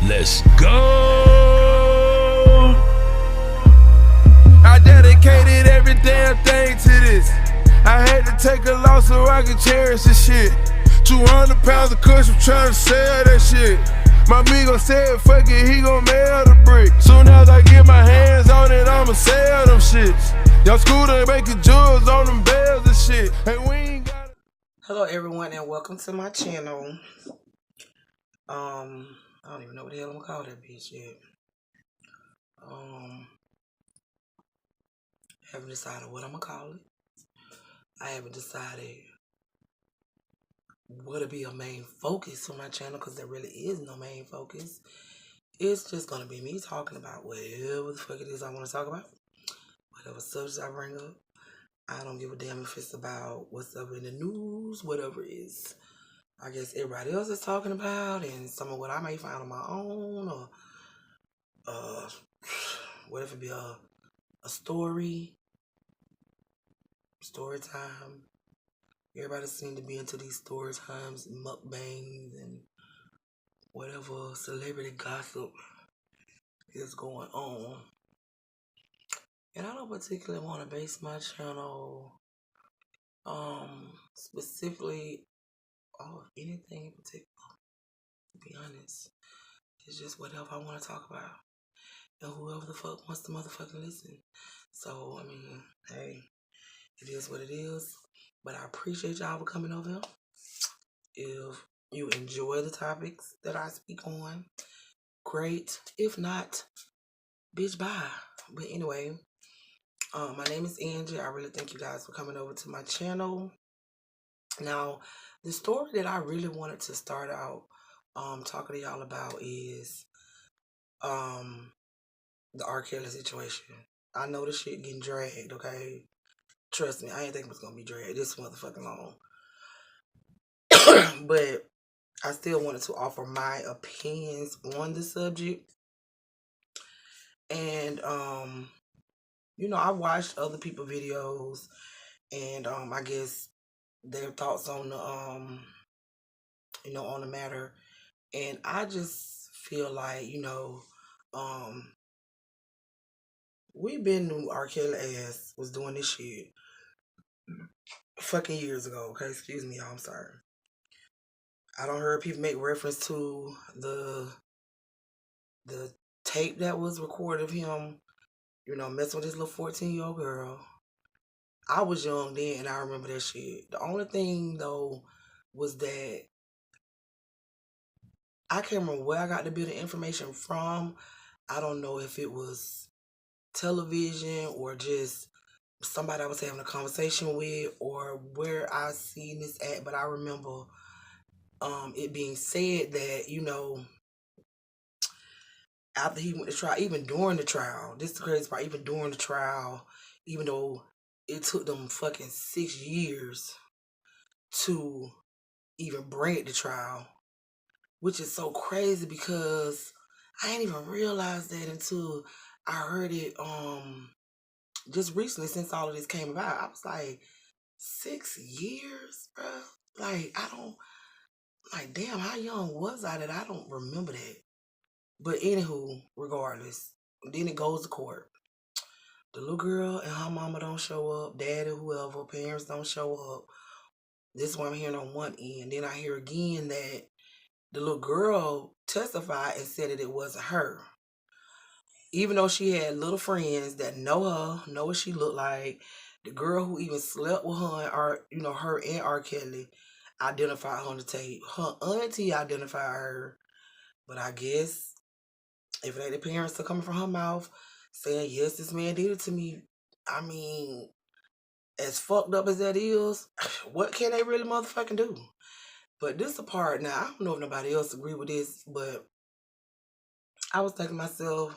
Let's go! I dedicated every damn thing to this. I had to take a loss so I could cherish this shit. 200 pounds of cushion trying to sell that shit. My amigo said, fuck it, he gon' mail the brick. Soon as I get my hands on it, I'ma sell them shits. Y'all scooter making jewels on them bells and shit. And we ain't got. Hello everyone and welcome to my channel. I don't even know what the hell I'm gonna call that bitch yet. Haven't decided what I'm gonna call it. I haven't decided what'll be a main focus for my channel, because there really is no main focus. It's just gonna be me talking about whatever the fuck it is I want to talk about. Whatever subjects I bring up. I don't give a damn if it's about what's up in the news, whatever it is. I guess everybody else is talking about, and some of what I may find on my own, or what if it be a story time. Everybody seem to be into these story times, mukbangs, and whatever celebrity gossip is going on. And I don't particularly want to base my channel specifically off anything in particular, to be honest. It's just whatever I want to talk about. And whoever the fuck wants to motherfucking listen. So, I mean, hey, it is what it is. But I appreciate y'all for coming over here. If you enjoy the topics that I speak on, great. If not, bitch, bye. But anyway, my name is Angie. I really thank you guys for coming over to my channel. Now, the story that I really wanted to start out talking to y'all about is the R. Kelly situation. I know this shit getting dragged, okay? Trust me, I ain't think it was gonna be dragged this motherfucking long. But I still wanted to offer my opinions on the subject. And you know, I watched other people's videos and I guess their thoughts on the you know, on the matter. And I just feel like, you know, we been knew R. Kelly ass was doing this shit fucking years ago, okay? Excuse me, y'all, I'm sorry. I don't heard people make reference to the tape that was recorded of him, you know, messing with this little 14-year-old girl. I was young then and I remember that shit. The only thing though was that I can't remember where I got the bit of information from. I don't know if it was television or just somebody I was having a conversation with, or where I seen this at, but I remember it being said that, you know, after he went to trial, even during the trial, this is the crazy part, even during the trial, even though it took them fucking 6 years to even bring it to trial, which is so crazy because I ain't even realized that until I heard it just recently, since all of this came about. I was like, 6 years, bro? Like, I don't, like, damn, how young was I that I don't remember that? But anywho, regardless, then it goes to court. The little girl and her mama don't show up, daddy, whoever, parents don't show up. This is what I'm hearing on one end. Then I hear again that the little girl testified and said that it wasn't her. Even though she had little friends that know her, know what she looked like, the girl who even slept with her and her and R. Kelly identified her on the tape. Her auntie identified her. But I guess if it ain't the parents are coming from her mouth saying, yes, this man did it to me, I mean, as fucked up as that is, what can they really motherfucking do? But this part, now, I don't know if nobody else agree with this, but I was thinking to myself,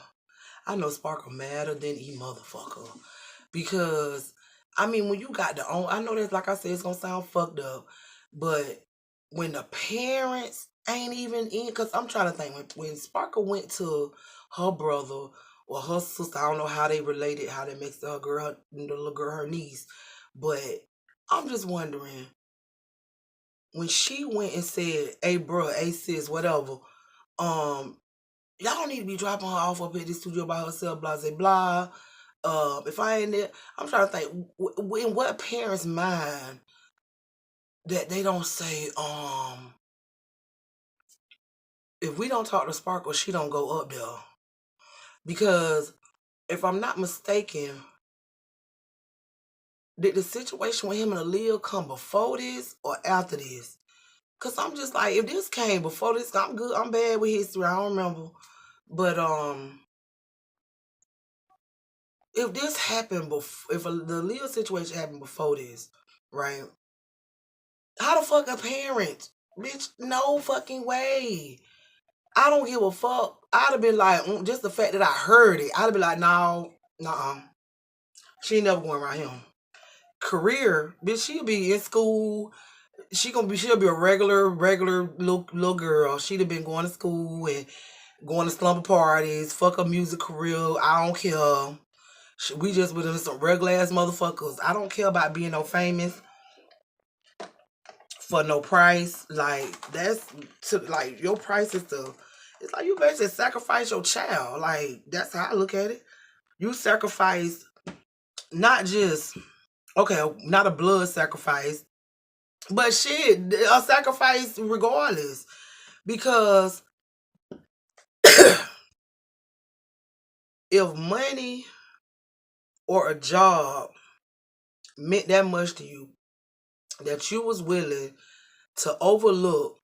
I know Sparkle madder than he motherfucker. Because, I mean, when you got the own, I know that, like I said, it's going to sound fucked up, but when the parents ain't even in, because I'm trying to think, when Sparkle went to her brother or her sister, I don't know how they related, how they mixed her girl, the little girl, her niece, but I'm just wondering, when she went and said, hey bro, hey sis, whatever, Y'all don't need to be dropping her off up at the studio by herself, blah, blah, blah. If I ain't there, I'm trying to think, in what parent's mind that they don't say, if we don't talk to Sparkle, she don't go up there. Because if I'm not mistaken, did the situation with him and Aaliyah come before this or after this? Cause I'm just like, if this came before this, I'm good. I'm bad with history. I don't remember. But if this happened before, if the Aaliyah situation happened before this, right? How the fuck a parent, bitch? No fucking way. I don't give a fuck. I'd have been like, just the fact that I heard it, I'd have been like, no, nah, she ain't never going around him. Career, bitch, she'll be in school. She'll be a regular little girl. She'd have been going to school and going to slumber parties, fuck a music career. I don't care. We just been some regular ass motherfuckers. I don't care about being no famous for no price. Like that's like your price is it's like you basically sacrifice your child. Like that's how I look at it. You sacrifice not just not a blood sacrifice, but shit, a sacrifice regardless. Because if money or a job meant that much to you, that you was willing to overlook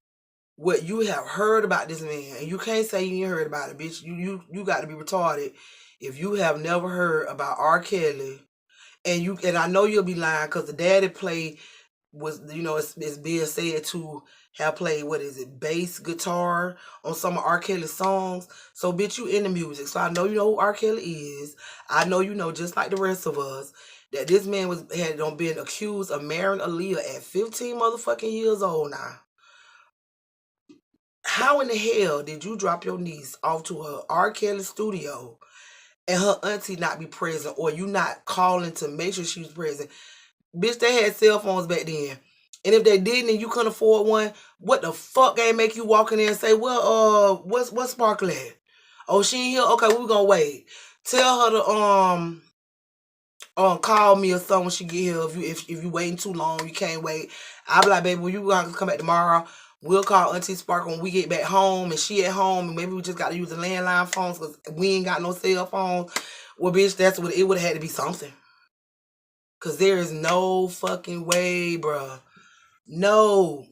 what you have heard about this man, and you can't say you ain't heard about it, bitch. You got to be retarded if you have never heard about R. Kelly, and I know you'll be lying because the daddy played was it's being said to have played bass guitar on some of R. Kelly's songs. So bitch, you in the music, so I know you know who R. Kelly is. I know you know, just like the rest of us, that this man had been accused of marrying Aaliyah at 15 motherfucking years old now. How in the hell did you drop your niece off to her R. Kelly studio and her auntie not be present, or you not calling to make sure she was present? Bitch, they had cell phones back then. And if they didn't and you couldn't afford one, what the fuck ain't make you walk in there and say, well, what's Sparkle at? Oh, she ain't here? Okay, we gonna wait. Tell her to call me or something when she get here. If you waiting too long, you can't wait. I'll be like, baby, well, you gonna come back tomorrow. We'll call Auntie Sparkle when we get back home and she at home, and maybe we just got to use the landline phones because we ain't got no cell phones. Well, bitch, that's what it would have had to be something. Because there is no fucking way, bruh. No.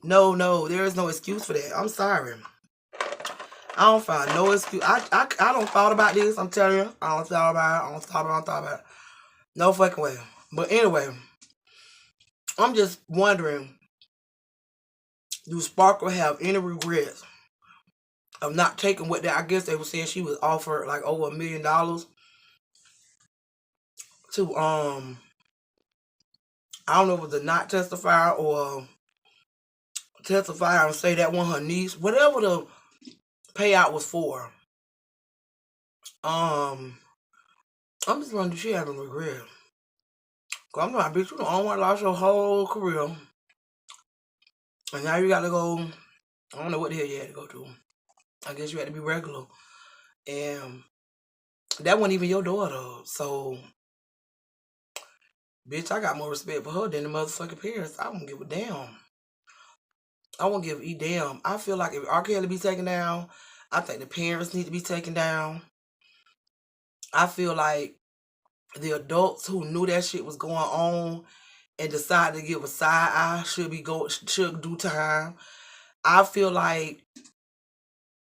There is no excuse for that. I'm sorry. I don't find no excuse. I don't thought about this. I'm telling you. I don't thought about it. No fucking way. But anyway, I'm just wondering, do Sparkle have any regrets of not taking what I guess they were saying she was offered like over $1 million to I don't know if it was a not testify or testify and say that one her niece, whatever the payout was for. I'm just wondering, do she have a regret? Cause I'm like, bitch, you don't want to lost your whole career, and now you got to go. I don't know what the hell you had to go to. I guess you had to be regular, and that wasn't even your daughter. So, bitch, I got more respect for her than the motherfucking parents. I won't give a damn. I won't give a damn. I feel like if R. Kelly be taken down, I think the parents need to be taken down. I feel like the adults who knew that shit was going on and decided to give a side eye should do time. I feel like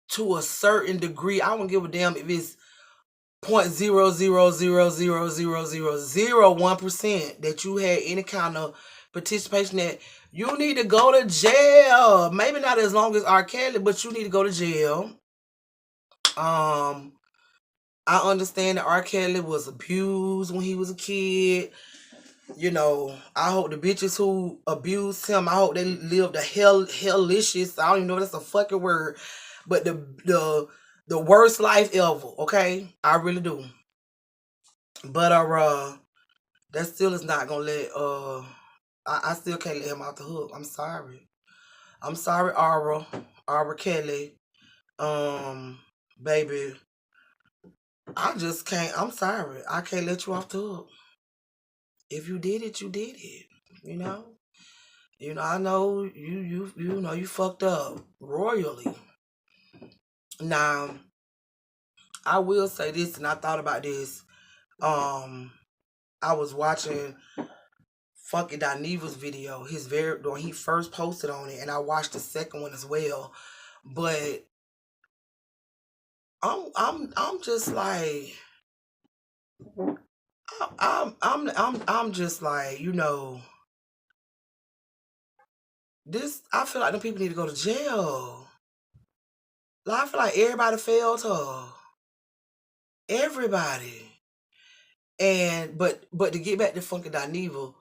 to a certain degree, I won't give a damn if it's 0.0000001% that you had any kind of participation, that you need to go to jail. Maybe not as long as R. Kelly, but you need to go to jail. I understand that R. Kelly was abused when he was a kid. You know, I hope the bitches who abused him, I hope they lived a hellicious, I don't even know if that's a fucking word, but the worst life ever, okay? I really do. But that still is not gonna let I still can't let him off the hook. I'm sorry. I'm sorry, Ara Kelly. baby, I just can't. I'm sorry. I can't let you off the hook. If you did it, you did it. You know. I know you fucked up royally. Now, I will say this, and I thought about this. I was watching Funky Dineva's video, when he first posted on it, and I watched the second one as well. But I'm just like I'm just like, this. I feel like the people need to go to jail. Like, I feel like everybody failed her. Everybody. And but to get back to Funky Dineva,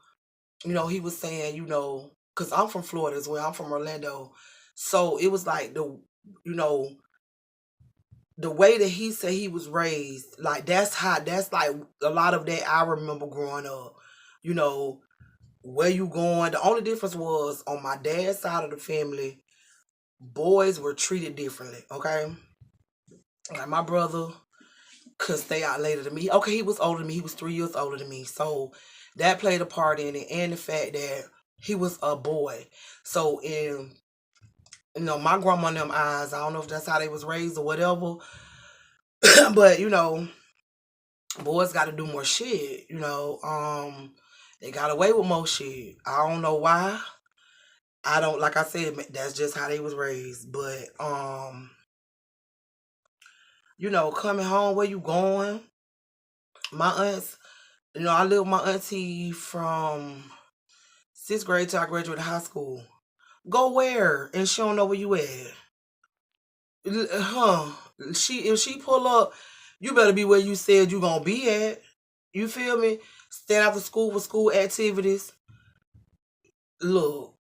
he was saying, because I'm from Florida as well. I'm from Orlando. So it was like the way that he said he was raised, like that's like a lot of that I remember growing up. Where you going? The only difference was on my dad's side of the family, boys were treated differently, okay? Like my brother could stay out later than me. Okay, he was older than me. He was 3 years older than me. So that played a part in it, and the fact that he was a boy. So in my grandma and them eyes, I don't know if that's how they was raised or whatever, but boys got to do more shit. They got away with more shit. I don't know why. I don't, like I said, that's just how they was raised. But coming home, where you going? My aunts, I lived with my auntie from 6th grade till I graduated high school. Go where? And she don't know where you at. Huh? If she pull up, you better be where you said you gonna be at. You feel me? Stand after school for school activities. Look,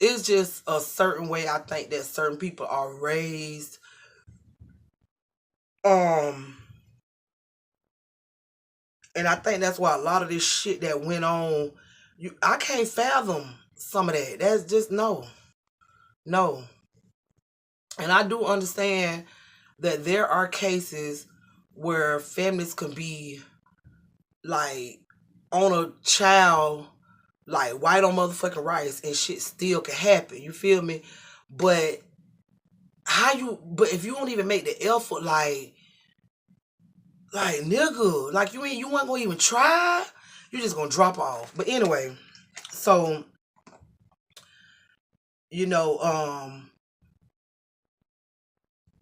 it's just a certain way I think that certain people are raised. And I think that's why a lot of this shit that went on, I can't fathom some of that. That's just no. And I do understand that there are cases where families can be like on a child, like white on motherfucking rice, and shit still can happen. You feel me? But if you don't even make the effort, like nigga, like you weren't gonna even try, you just gonna drop off. But anyway, so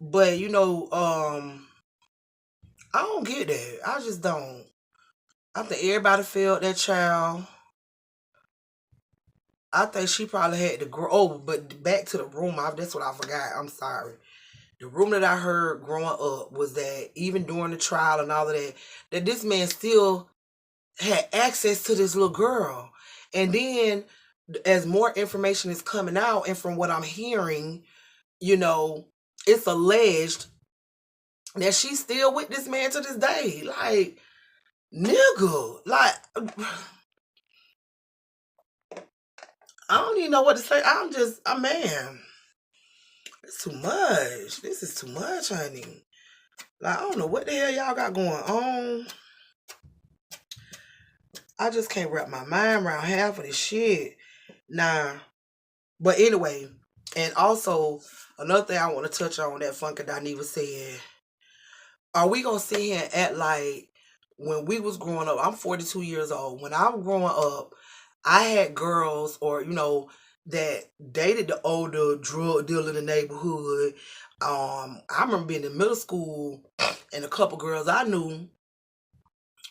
but I don't get that. I just don't. I think everybody failed that child. I think she probably had to grow. Oh, but back to the rumor. That's what I forgot. I'm sorry. The rumor that I heard growing up was that even during the trial and all of that this man still had access to this little girl. And then as more information is coming out, and from what I'm hearing, it's alleged that she's still with this man to this day. Like, nigga, like, I don't even know what to say. Man, it's too much. This is too much, honey. Like, I don't know what the hell y'all got going on. I just can't wrap my mind around half of this shit. Nah. But anyway, and also, another thing I want to touch on that Funky Dineva said, are we going to sit here and act like when we was growing up, I'm 42 years old. When I was growing up, I had girls that dated the older drug dealer in the neighborhood. I remember being in middle school, and a couple girls I knew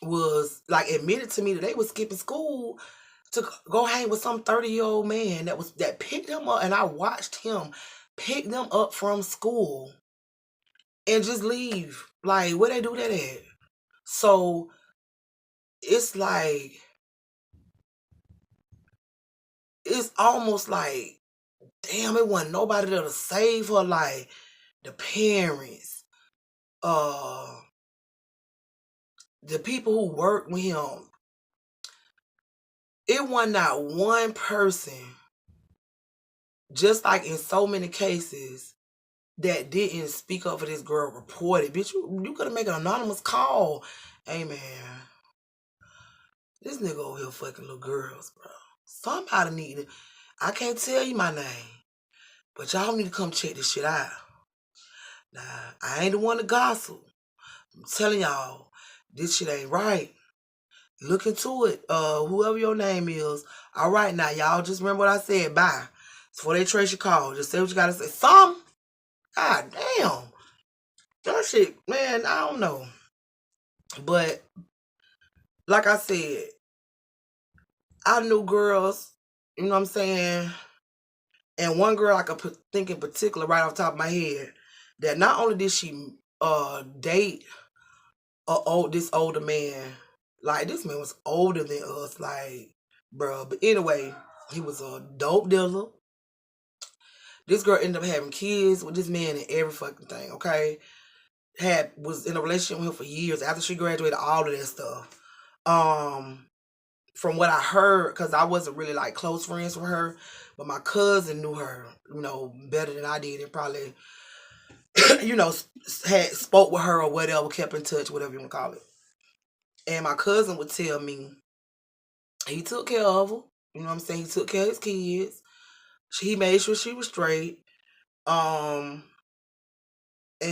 was like admitted to me that they was skipping school to go hang with some 30-year-old man that picked them up, and I watched him pick them up from school and just leave. Like, where they do that at? So it's like, it's almost like, damn, it wasn't nobody there to save her. Like the parents, the people who worked with him. It was not one person, just like in so many cases, that didn't speak up for this girl reported. Bitch, you could have made an anonymous call. Hey, man. This nigga over here fucking little girls, bro. Somebody need to... I can't tell you my name, but y'all need to come check this shit out. Now, I ain't the one to gossip. I'm telling y'all, this shit ain't right. Look into it. Whoever your name is. All right, now, y'all just remember what I said. Bye. Before they trace your call, just say what you gotta say. Some? God damn. That shit, man, I don't know. But, like I said, I knew girls, you know what I'm saying? And one girl I could think in particular right off the top of my head, that not only did she date this older man, like this man was older than us, like, bro. But anyway, he was a dope dealer. This girl ended up having kids with this man and every fucking thing, okay? Was in a relationship with him for years after she graduated, all of that stuff. From what I heard, because I wasn't really like close friends with her, but my cousin knew her, you know, better than I did, and probably, you know, had spoke with her or whatever, kept in touch, whatever you want to call it. And my cousin would tell me he took care of her, you know what I'm saying? He took care of his kids. He made sure she was straight, and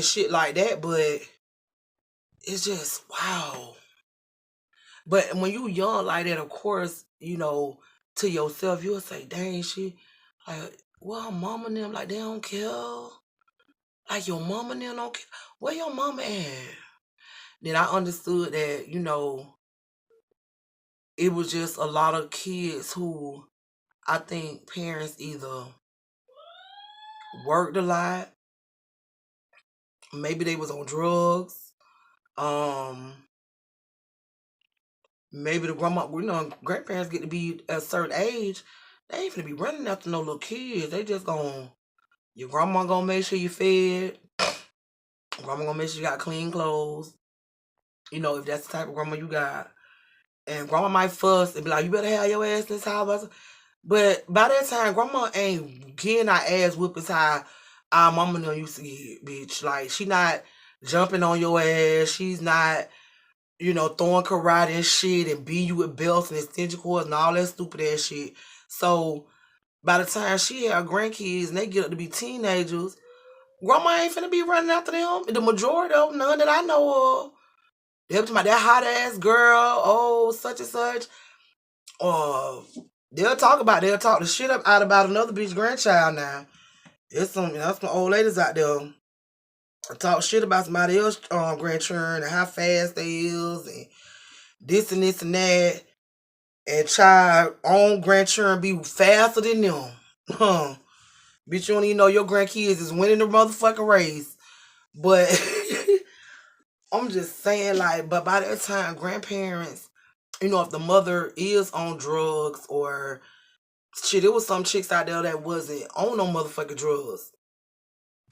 shit like that. But it's just wow. But when you young like that, of course, you know, to yourself, you'll say, dang, she, like, well, mama and them, like, they don't care. Like, your mama and them don't care. Where your mama at? Then I understood that, you know, it was just a lot of kids who I think parents either worked a lot, maybe they was on drugs, maybe the grandparents get to be at a certain age, they ain't finna be running after no little kids. They just your grandma gonna make sure you fed. Grandma gonna make sure you got clean clothes. You know, if that's the type of grandma you got. And grandma might fuss and be like, you better have your ass in this house. But by that time, grandma ain't getting our ass whoopings how our mama done used to get, bitch. Like, she not jumping on your ass. She's not, you know, throwing karate and shit and beating you with belts and extension cords and all that stupid ass shit. So, by the time she had her grandkids and they get up to be teenagers, grandma ain't finna be running after them. The majority of them, none that I know of. They're talking about that hot ass girl, oh, such and such. Or they'll talk the shit out about another bitch grandchild now. There's some old ladies out there talk shit about somebody else grandchildren and how fast they is and this and this and that. And child own grandchildren be faster than them. Huh. Bitch, you don't even know your grandkids is winning the motherfucking race. But I'm just saying, like, but by that time, grandparents, you know, if the mother is on drugs or shit, there was some chicks out there that wasn't on no motherfucking drugs.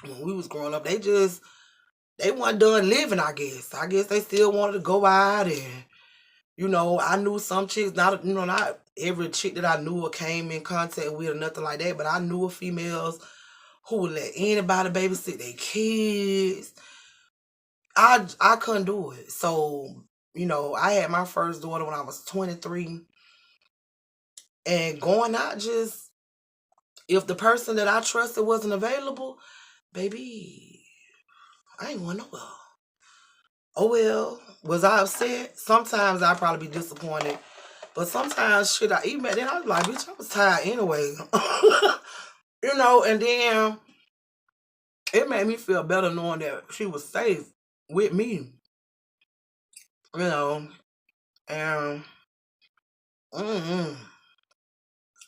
When we was growing up, they wasn't done living, I guess. I guess they still wanted to go out and, you know, I knew some chicks, not every chick that I knew or came in contact with or nothing like that, but I knew of females who would let anybody babysit their kids. I couldn't do it. So, you know, I had my first daughter when I was 23. And going out just, if the person that I trusted wasn't available, baby, I ain't going nowhere. Oh well, was I upset? Sometimes I'd probably be disappointed. But sometimes, shit, even then I was like, bitch, I was tired anyway. You know, and then it made me feel better knowing that she was safe with me. You know, and I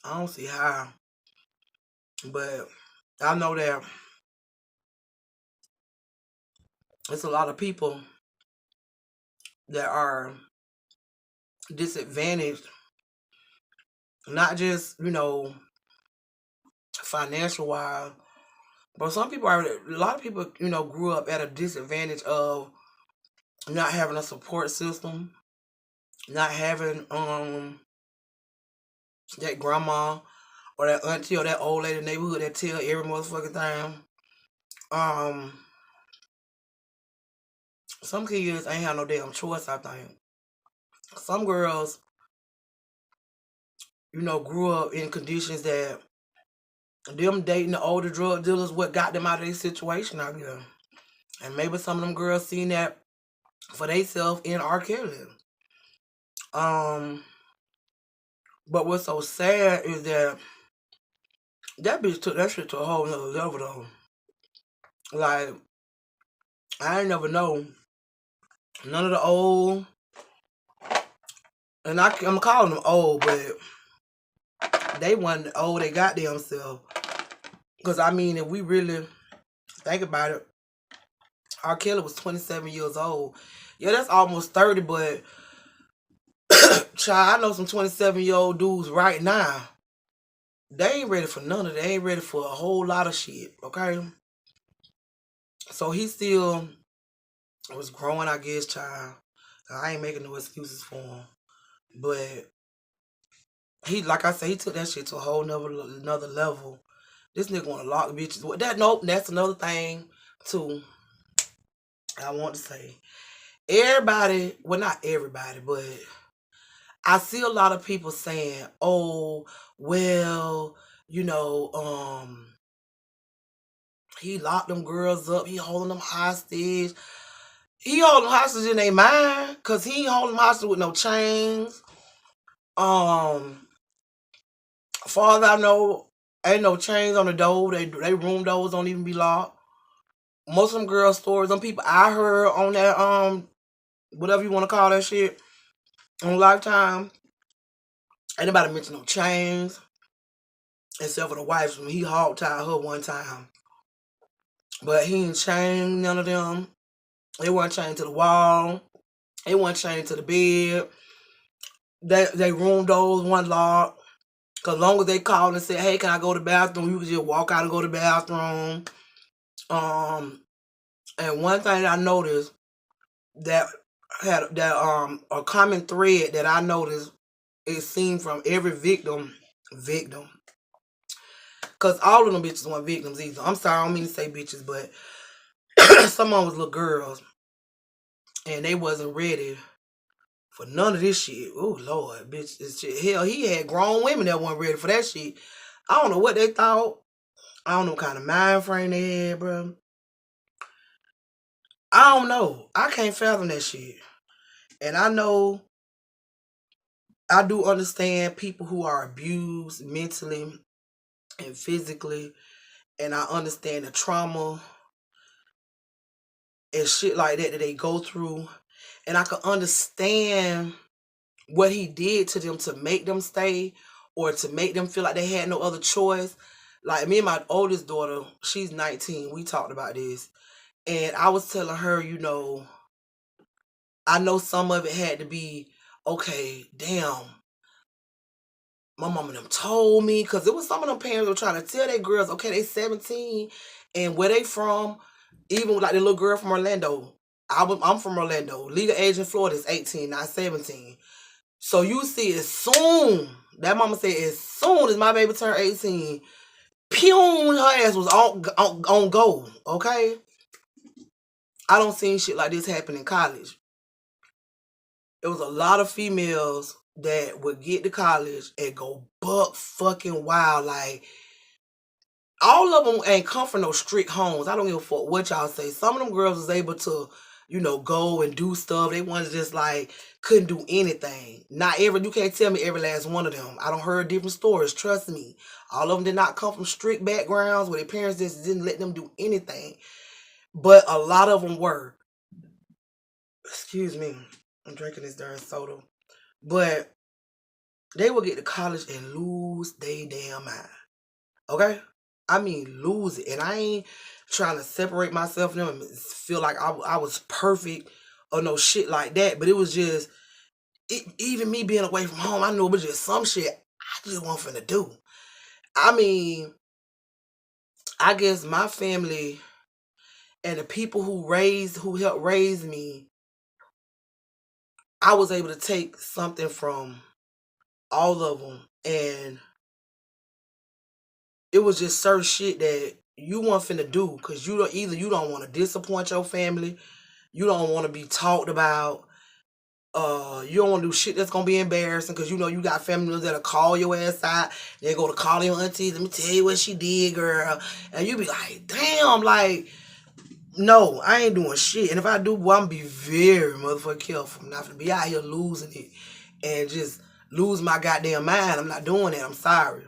don't see how. But I know that it's a lot of people that are disadvantaged, not just, you know, financial wise, but a lot of people, you know, grew up at a disadvantage of not having a support system, not having that grandma or that auntie or that old lady in the neighborhood that tell every motherfucking thing. Um, some kids ain't have no damn choice, I think. Some girls, grew up in conditions that them dating the older drug dealers what got them out of their situation out here. And maybe some of them girls seen that for themselves in R. Kelly. Um, but what's so sad is that bitch took that shit to a whole nother level though. Like, I ain't never know none of the old, and I'm calling them old, but they wasn't old they goddamn self. Because I mean, if we really think about it, R. Kelly was 27 years old. Yeah, that's almost 30, but child, I know some 27-year-old dudes right now. They ain't ready for none of that. They ain't ready for a whole lot of shit, okay? So he still was growing, I guess, child. I ain't making no excuses for him. But he, like I said, he took that shit to a whole another level. This nigga wanna lock bitches. Nope, that's another thing too. I want to say. Everybody, well not everybody, but I see a lot of people saying, oh, well, he locked them girls up, he holding them hostage. He holding them hostage in their mind, cause he ain't holding them hostage with no chains. Far as I know, ain't no chains on the door. They room doors don't even be locked. Most of them girl stories, them people I heard on that whatever you want to call that shit on Lifetime, ain't nobody mention no chains except for the wife. He hog tied her one time, but he ain't chained none of them. They weren't chained to the wall. They weren't chained to the bed. They room doors one locked. Cause long as they called and said, "Hey, can I go to the bathroom?" You could just walk out and go to the bathroom. And one thing I noticed that had that a common thread that I noticed is seen from every victim. Cause all of them bitches weren't victims either. I'm sorry, I don't mean to say bitches, but some of them was little girls, and they wasn't ready for none of this shit. Oh Lord, bitch, this shit. Hell, he had grown women that weren't ready for that shit. I don't know what they thought. I don't know what kind of mind frame they had, bro. I don't know. I can't fathom that shit. And I know I do understand people who are abused mentally and physically, and I understand the trauma and shit like that they go through, and I can understand what he did to them to make them stay or to make them feel like they had no other choice. Like me and my oldest daughter, she's 19. We talked about this, and I was telling her, I know some of it had to be okay. Damn, my mom and them told me, because it was some of them parents were trying to tell their girls, okay, they 17 and where they from, even like the little girl from Orlando. I'm from Orlando. Legal age in Florida is 18, not 17. So you see, as soon, that mama said, as soon as my baby turned 18, pew, her ass was on go, okay? I don't see shit like this happen in college. It was a lot of females that would get to college and go buck fucking wild. Like, all of them ain't come from no strict homes. I don't give a fuck what y'all say. Some of them girls was able to, go and do stuff. They ones just like couldn't do anything. You can't tell me every last one of them. I don't heard different stories. Trust me. All of them did not come from strict backgrounds where their parents just didn't let them do anything. But a lot of them were. Excuse me. I'm drinking this darn soda. But they will get to college and lose their damn mind. Okay? I mean, lose it. And I ain't trying to separate myself from them and feel like I was perfect or no shit like that. But it was just, even me being away from home, I knew it was just some shit I just wasn't finna do. I mean, I guess my family and the people who helped raise me, I was able to take something from all of them. And it was just certain shit that you want finna do, because you don't want to disappoint your family, you don't want to be talked about, you don't want to do shit that's gonna be embarrassing, because you know you got family members that'll call your ass out. They go to call your auntie, let me tell you what she did, girl, and you be like, damn, like, no, I ain't doing shit. And if I do, well, I'm gonna be very motherfucking careful. I'm not gonna be out here losing it and just lose my goddamn mind. I'm not doing that. I'm sorry.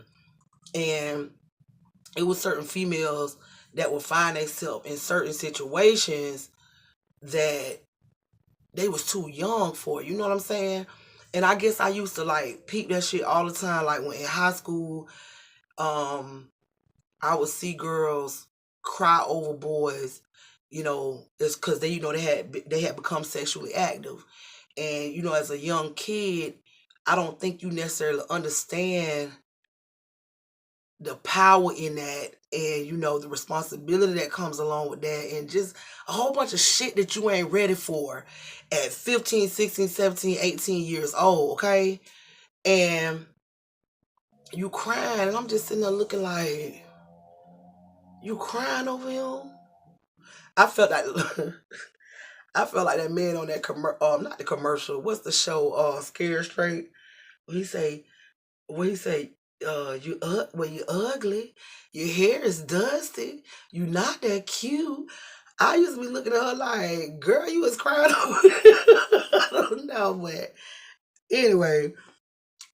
And it was certain females that would find themselves in certain situations that they was too young for. You know what I'm saying? And I guess I used to like peep that shit all the time. Like when in high school, um, I would see girls cry over boys. You know, it's because they had become sexually active, and you know, as a young kid, I don't think you necessarily understand the power in that, and you know the responsibility that comes along with that, and just a whole bunch of shit that you ain't ready for at 15, 16, 17, 18 years old, okay? And you crying, and I'm just sitting there looking like, you crying over him? I felt like I felt like that man on that not the commercial, what's the show, Scared Straight, when he say, well, you ugly, your hair is dusty, you not that cute. I used to be looking at her like, girl, you was crying over I don't know, but anyway,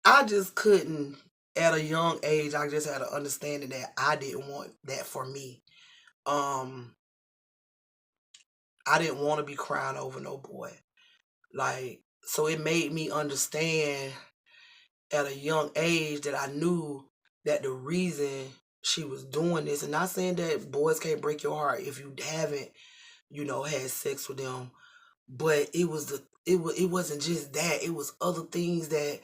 I just couldn't, at a young age, I just had an understanding that I didn't want that for me. Um, I didn't want to be crying over no boy. Like, so it made me understand at a young age that I knew that the reason she was doing this, and not saying that boys can't break your heart if you haven't, you know, had sex with them, but it wasn't just that. It was other things that,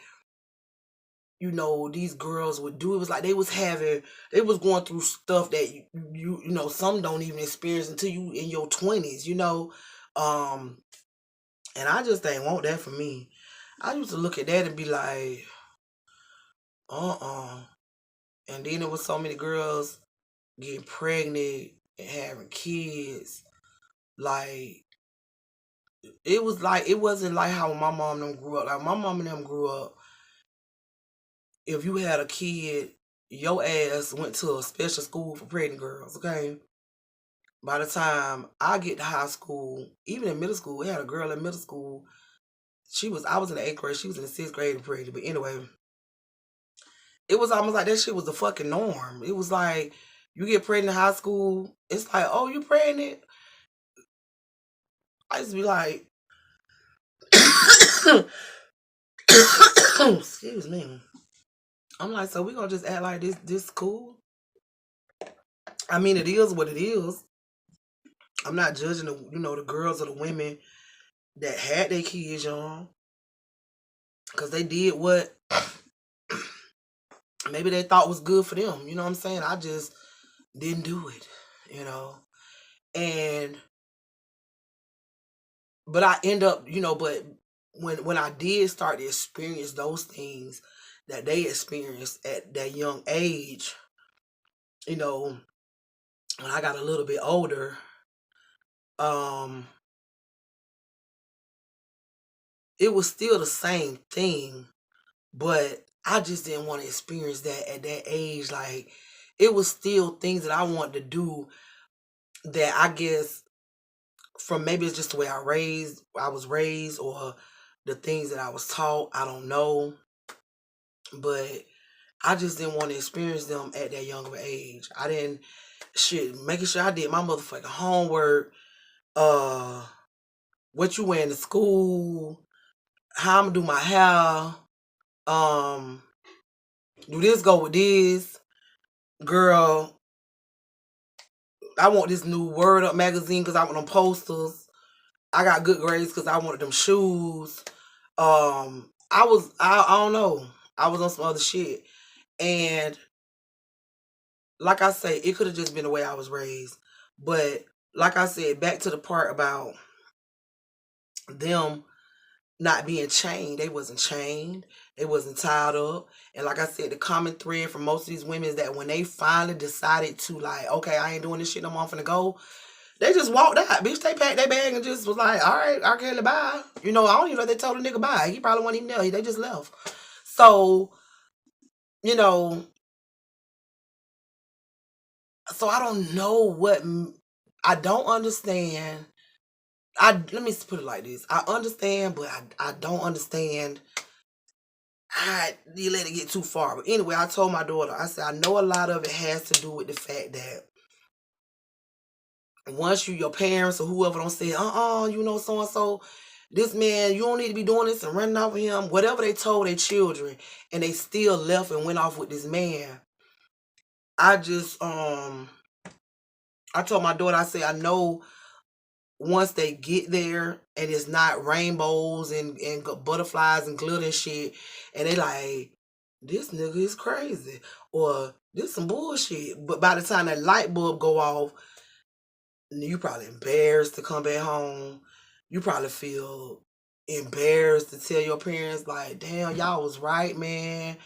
you know, these girls would do. It was like they was going through stuff that you know, some don't even experience until you in your 20s, you know. Um, and I just ain't want that for me. I used to look at that and be like, uh-uh. And then there was so many girls getting pregnant and having kids. Like, it wasn't like how my mom and them grew up. Like my mom and them grew up, if you had a kid, your ass went to a special school for pregnant girls, okay? By the time I get to high school, even in middle school, we had a girl in middle school. I was in the 8th grade, she was in the 6th grade and pregnant. But anyway, it was almost like that shit was the fucking norm. It was like, you get pregnant in high school, it's like, oh, you pregnant? I used to be like, excuse me. I'm like, so we gonna just act like this cool? I mean, it is what it is. I'm not judging the girls or the women that had their kids young, because they did what maybe they thought was good for them. You know what I'm saying? I just didn't do it, you know. And but I end up, but when I did start to experience those things that they experienced at that young age, you know, when I got a little bit older, um, it was still the same thing, but I just didn't want to experience that at that age. Like, it was still things that I wanted to do that I guess from maybe it's just the way I was raised, or the things that I was taught. I don't know, but I just didn't want to experience them at that young of an age. I didn't making sure I did my motherfucking homework, uh, what you wearing to school, how I'm gonna do my hair, um, do this go with this, girl. I want this new Word Up magazine because I want them posters. I got good grades because I wanted them shoes. I don't know. I was on some other shit. And like I say, it could have just been the way I was raised. But like I said, back to the part about them not being chained. They wasn't chained. They wasn't tied up. And like I said, the common thread for most of these women is that when they finally decided to like, okay, I ain't doing this shit no more, I'm finna go, they just walked out. Bitch, they packed their bag and just was like, all right, R. Kelly, bye. You know, I don't even know if they told the nigga bye. He probably wasn't even there. They just left. So, you know, so I don't know what, I don't understand. Let me put it like this. I understand, but I don't understand. You let it get too far. But anyway, I told my daughter, I said, I know a lot of it has to do with the fact that once your parents or whoever don't say, you know, so-and-so, this man, you don't need to be doing this and running off with him, whatever they told their children, and they still left and went off with this man. I just, I told my daughter, I said, I know once they get there and it's not rainbows and butterflies and glitter and shit, and they like, this nigga is crazy, or this some bullshit. But by the time that light bulb go off, you probably embarrassed to come back home. You probably feel embarrassed to tell your parents, like, damn, y'all was right, man.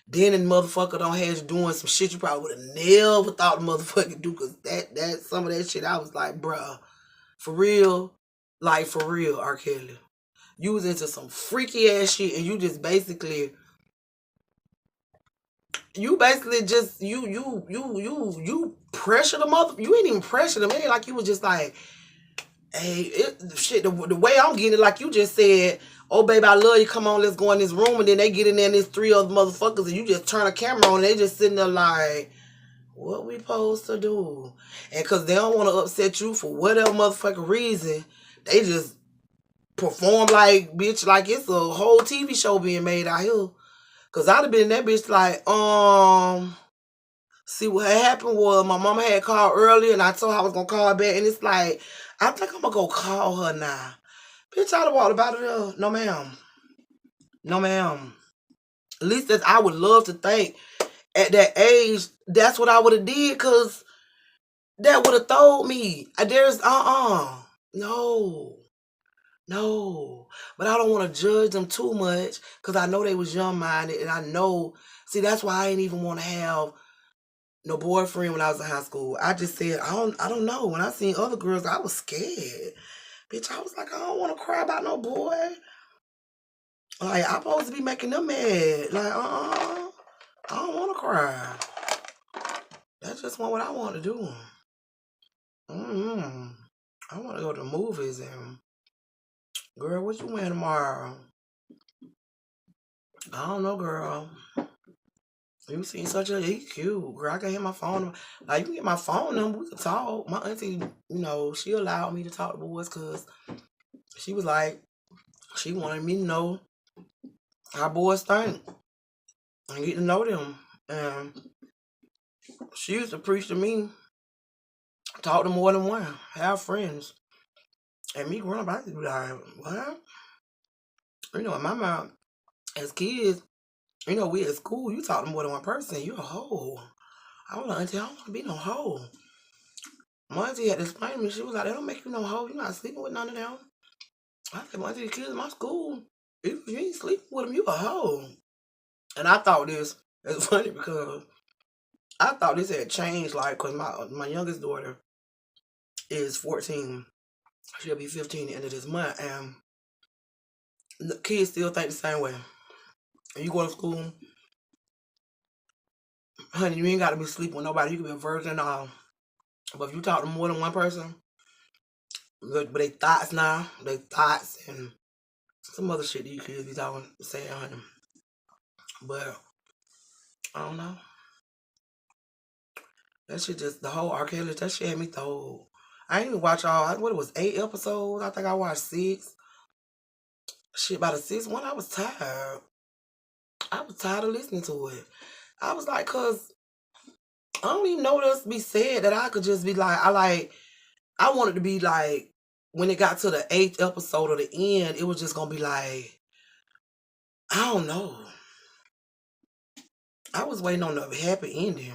Then the motherfucker don't have you doing some shit you probably would have never thought the motherfucker do, because that some of that shit, I was like, bruh, for real, like, for real, R. Kelly. You was into some freaky ass shit, and you just basically, just, you pressure the mother, you ain't even pressure them. It ain't like you was just like, hey, shit, the way I'm getting it, like you just said, oh, baby, I love you, come on, let's go in this room, and then they get in there and there's 3 other motherfuckers, and you just turn a camera on, and they just sitting there like, what we supposed to do? And because they don't want to upset you for whatever motherfucking reason, they just perform like, bitch, like it's a whole TV show being made out here. Because I'd have been in that bitch like, see, what had happened was my mama had called earlier, and I told her I was going to call her back, and it's like, I think I'm going to go call her now. Bitch, I'd have walked about it there. No, ma'am. No, ma'am. At least that I would love to think at that age, that's what I would have did, because that would have told me. There's, no. But I don't want to judge them too much, because I know they was young-minded, and I know, see, that's why I ain't even want to have no boyfriend when I was in high school. I just said, I don't know. When I seen other girls, I was scared. Bitch, I was like, I don't want to cry about no boy. Like, I'm supposed to be making them mad. Like, I don't want to cry. That's just what I want to do. I want to go to the movies and, girl, what you wearing tomorrow? I don't know, girl. You seen such a, he cute. Girl, I can hit my phone. Like, you can get my phone number, we can talk. My auntie, you know, she allowed me to talk to boys because she was like, she wanted me to know how boys think and get to know them. And she used to preach to me, talk to more than one, have friends. And me growing up, I used to be like, what? You know, in my mind, as kids, you know, we at school, you talk to more than one person, you a hoe. I was like, auntie, I don't want to be no hoe. My auntie had to explain to me, she was like, they don't make you no hoe, you're not sleeping with none of them. I said, my auntie, the kids in my school, if you ain't sleeping with them, you a hoe. And I thought this, it's funny because I thought this had changed, like, because my youngest daughter is 14. She'll be 15 at the end of this month, and the kids still think the same way. And you go to school, honey, you ain't got to be sleeping with nobody. You can be a virgin and all. But if you talk to more than one person, but they thoughts now, they thoughts and some other shit that you kids be talking, saying, honey. But I don't know. That shit just, the whole R. Kelly, that shit had me thrown. I didn't even watch all, what it was, 8 episodes? I think I watched 6. Shit, by the 6th one, I was tired. I was tired of listening to it. I was like, cause I don't even know what else to be said that I could just be like, I wanted to be like, when it got to the 8th episode or the end, it was just gonna be like, I don't know. I was waiting on the happy ending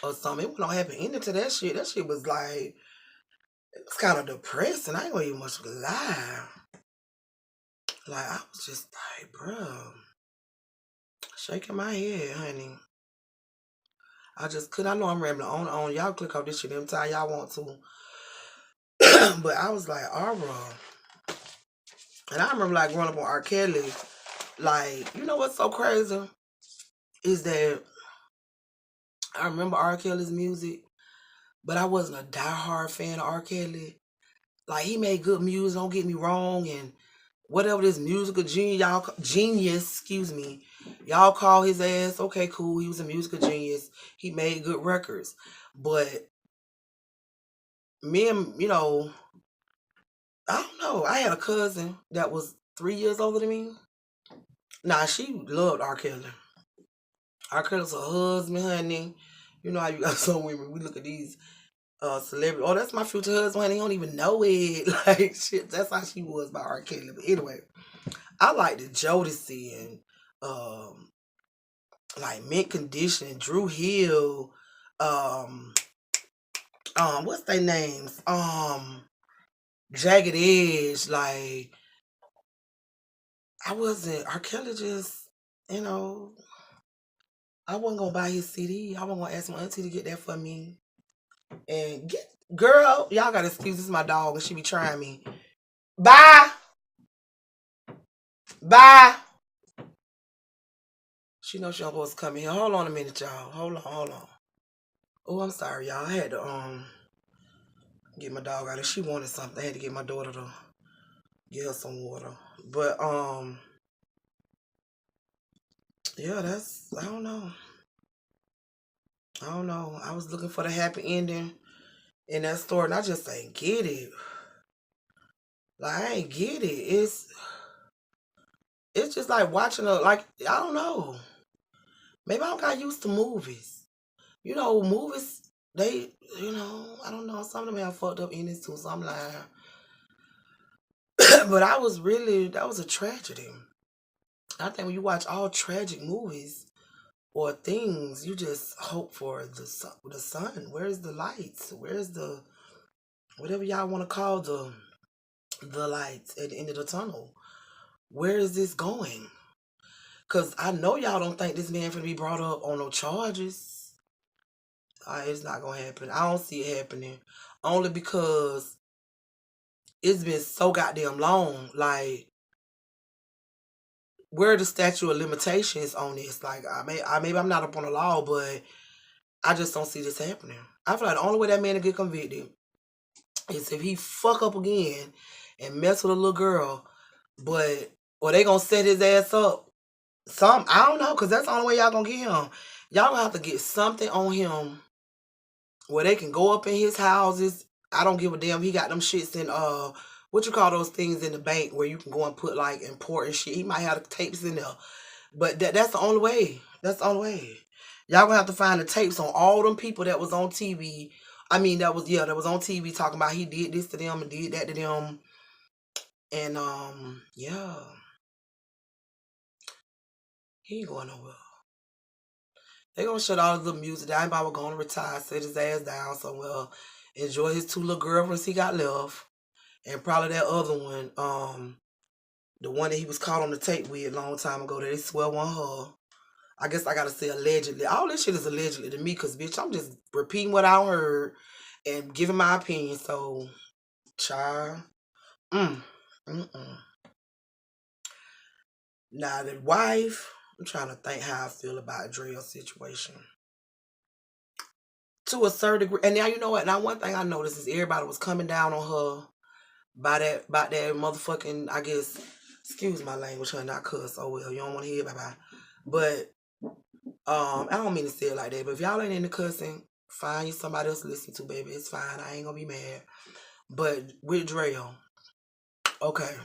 or something. It wasn't no happy ending to that shit. That shit was like, it was kind of depressing. I ain't gonna even much lie. Like, I was just like, bruh, shaking my head, honey. I just couldn't. I know I'm rambling on. Y'all click off this shit anytime y'all want to. But I was like, Aura. And I remember like growing up on R. Kelly. Like, you know what's so crazy? Is that I remember R. Kelly's music, but I wasn't a diehard fan of R. Kelly. Like, he made good music, don't get me wrong, and whatever this musical genius, excuse me, y'all call his ass, okay, cool, he was a musical genius. He made good records. But me and, I don't know. I had a cousin that was 3 years older than me. Nah, she loved R. Kelly. R. Kelly's her husband, honey. You know how you got some women, we look at these celebrity. Oh, that's my future husband, honey. He don't even know it. Like, shit, that's how she was by R. Kelly. But anyway, I like the Jodeci and like Mint Condition, Drew Hill, what's their names? Jagged Edge. Like, I wasn't R. Kelly just, you know, I wasn't gonna buy his CD. I wasn't gonna ask my auntie to get that for me. And girl, y'all gotta excuse this is my dog and she be trying me. Bye. Bye. She knows she don't supposed to come in here. Hold on a minute, y'all. Hold on. Oh, I'm sorry, y'all. I had to get my dog out. If she wanted something, I had to get my daughter to get her some water. But yeah, I don't know. I was looking for the happy ending in that story, and I just ain't get it. Like, I ain't get it. It's just like watching I don't know. Maybe I don't got used to movies. Movies, they, I don't know. Some of them have fucked up endings too, so I'm lying. But that was a tragedy. I think when you watch all tragic movies or things, you just hope for the sun. Where's the lights? Where's the, whatever y'all want to call the lights at the end of the tunnel? Where is this going? Because I know y'all don't think this man finna be brought up on no charges. It's not going to happen. I don't see it happening. Only because it's been so goddamn long. Like, where are the statute of limitations on this? Like, maybe I'm not up on the law, but I just don't see this happening. I feel like the only way that man to get convicted is if he fuck up again and mess with a little girl, or they gonna set his ass up. I don't know, because that's the only way y'all gonna get him. Y'all gonna have to get something on him where they can go up in his houses. I don't give a damn. He got them shits in what you call those things in the bank where you can go and put like important shit. He might have the tapes in there. But that's the only way. That's the only way. Y'all gonna have to find the tapes on all them people that was on TV. I mean, that was on TV talking about he did this to them and did that to them. And yeah. He ain't going nowhere. They gonna shut all his little music down. Everybody gonna retire, sit his ass down somewhere, enjoy his 2 little girlfriends he got left. And probably that other one, the one that he was caught on the tape with a long time ago that they swear on her. I guess I gotta say allegedly. All this shit is allegedly to me, cause bitch, I'm just repeating what I heard and giving my opinion. So, child, Now the wife, I'm trying to think how I feel about Dre's situation. To a certain degree, and now you know what? Now one thing I noticed is everybody was coming down on her by that motherfucking, I guess, excuse my language, honey, not cuss. Oh well, you don't want to hear it, bye. But I don't mean to say it like that, but if y'all ain't into cussing, find you somebody else to listen to, baby. It's fine. I ain't gonna be mad. But with Dre, okay,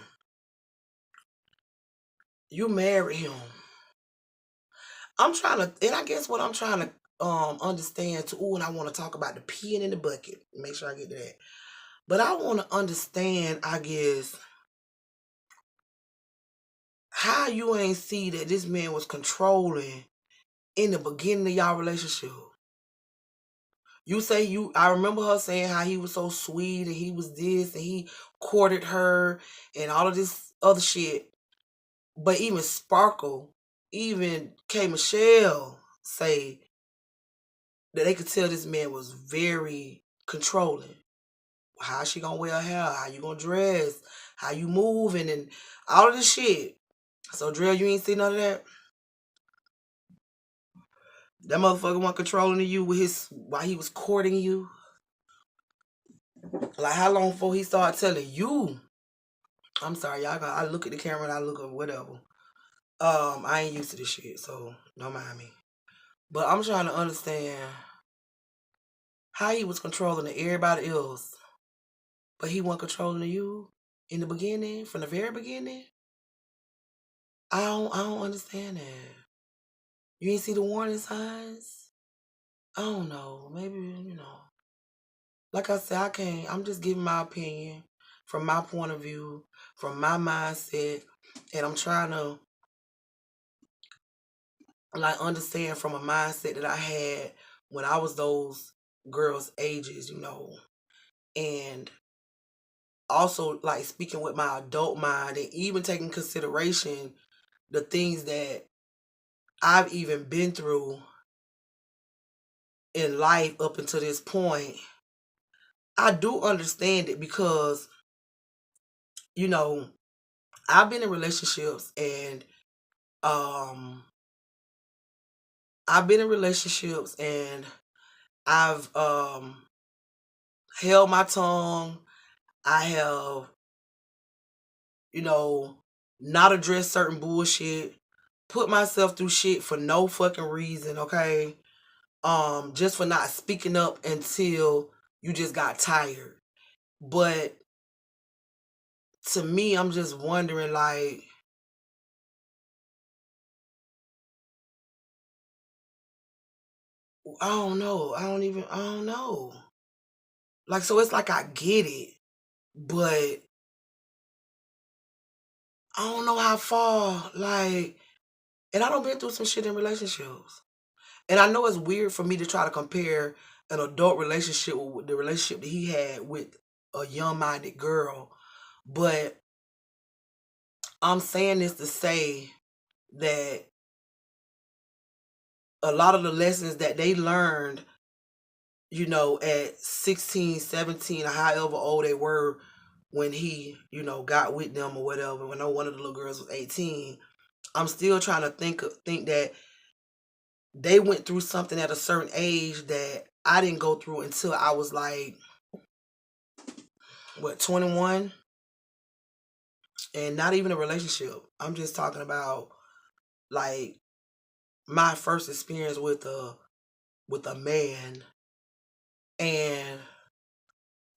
you married him. I'm trying to, and I guess what I'm trying to understand too, and I want to talk about the peeing in the bucket. Make sure I get to that. But I want to understand, I guess, how you ain't see that this man was controlling in the beginning of y'all relationship. You say I remember her saying how he was so sweet and he was this and he courted her and all of this other shit. But even Sparkle, even K. Michelle say that they could tell this man was very controlling. How she gonna wear her hair? How you gonna dress? How you moving? And all of this shit. So Drill, you ain't see none of that? That motherfucker wasn't controlling you with his while he was courting you. Like how long before he started telling you? I'm sorry, y'all. I look at the camera and I look at whatever. I ain't used to this shit, so don't mind me. But I'm trying to understand how he was controlling everybody else, but he wasn't controlling you in the beginning, from the very beginning. I don't understand that. You ain't see the warning signs? I don't know. Maybe, like I said, I'm just giving my opinion from my point of view, from my mindset, and I'm trying to like understand from a mindset that I had when I was those girls' ages, and also like speaking with my adult mind and even taking consideration the things that I've even been through in life up until this point. I do understand it because, I've been in relationships and I've been in relationships and I've held my tongue. I have, not addressed certain bullshit, put myself through shit for no fucking reason, okay? Just for not speaking up until you just got tired. But to me, I'm just wondering, like, I don't know. I don't know. Like, so it's like I get it, but I don't know how far, like, and I done been through some shit in relationships. And I know it's weird for me to try to compare an adult relationship with the relationship that he had with a young-minded girl, but I'm saying this to say that a lot of the lessons that they learned, at 16, 17, or however old they were when he, got with them or whatever, when one of the little girls was 18, I'm still trying to think that they went through something at a certain age that I didn't go through until I was like, 21? And not even a relationship. I'm just talking about like my first experience with a man. And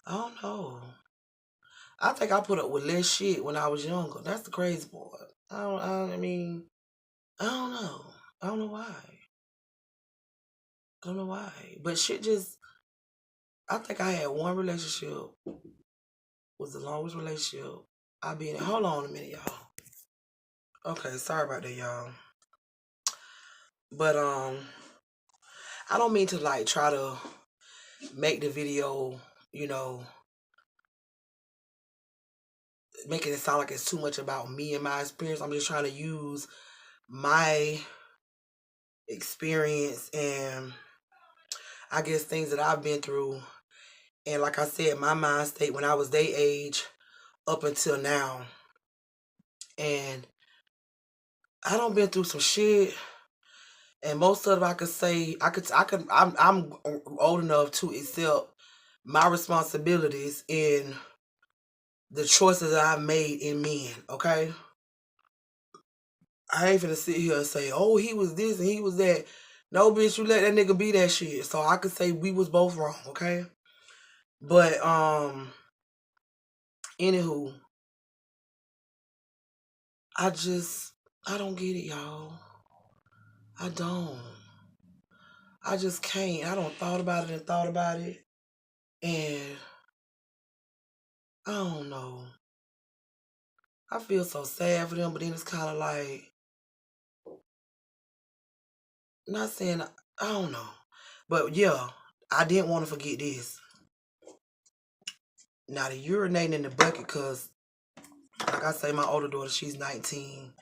I don't know. I think I put up with less shit when I was younger. That's the crazy part. I mean, I don't know. I don't know why. I don't know why. But shit just, I think I had one relationship, was the longest relationship I've been in. Hold on a minute, y'all. Okay, sorry about that, y'all. But, I don't mean to like try to make the video, making it sound like it's too much about me and my experience. I'm just trying to use my experience and I guess things that I've been through. And like I said, my mind state when I was their age up until now. And I done been through some shit. And most of it I could say, I'm old enough to accept my responsibilities in the choices that I've made in men, okay? I ain't finna sit here and say, oh, he was this and he was that. No, bitch, you let that nigga be that shit. So I could say we was both wrong, okay? But, anywho, I don't get it, y'all. I don't. I just can't. I don't thought about it and thought about it. And I don't know. I feel so sad for them, but then it's kind of like, not saying, I don't know. But yeah, I didn't want to forget this. Now the urinating in the bucket, because like I say, my older daughter, she's 19.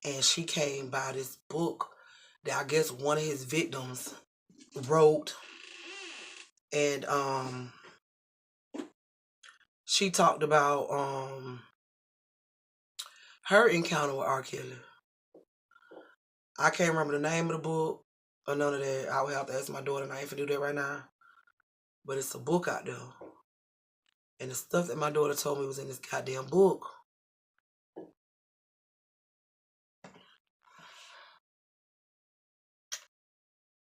and she came by this book that I guess one of his victims wrote, and she talked about her encounter with R. Kelly. I can't remember the name of the book or none of that. I would have to ask my daughter, and I ain't finna do that right now. But it's a book out there. And the stuff that my daughter told me was in this goddamn book.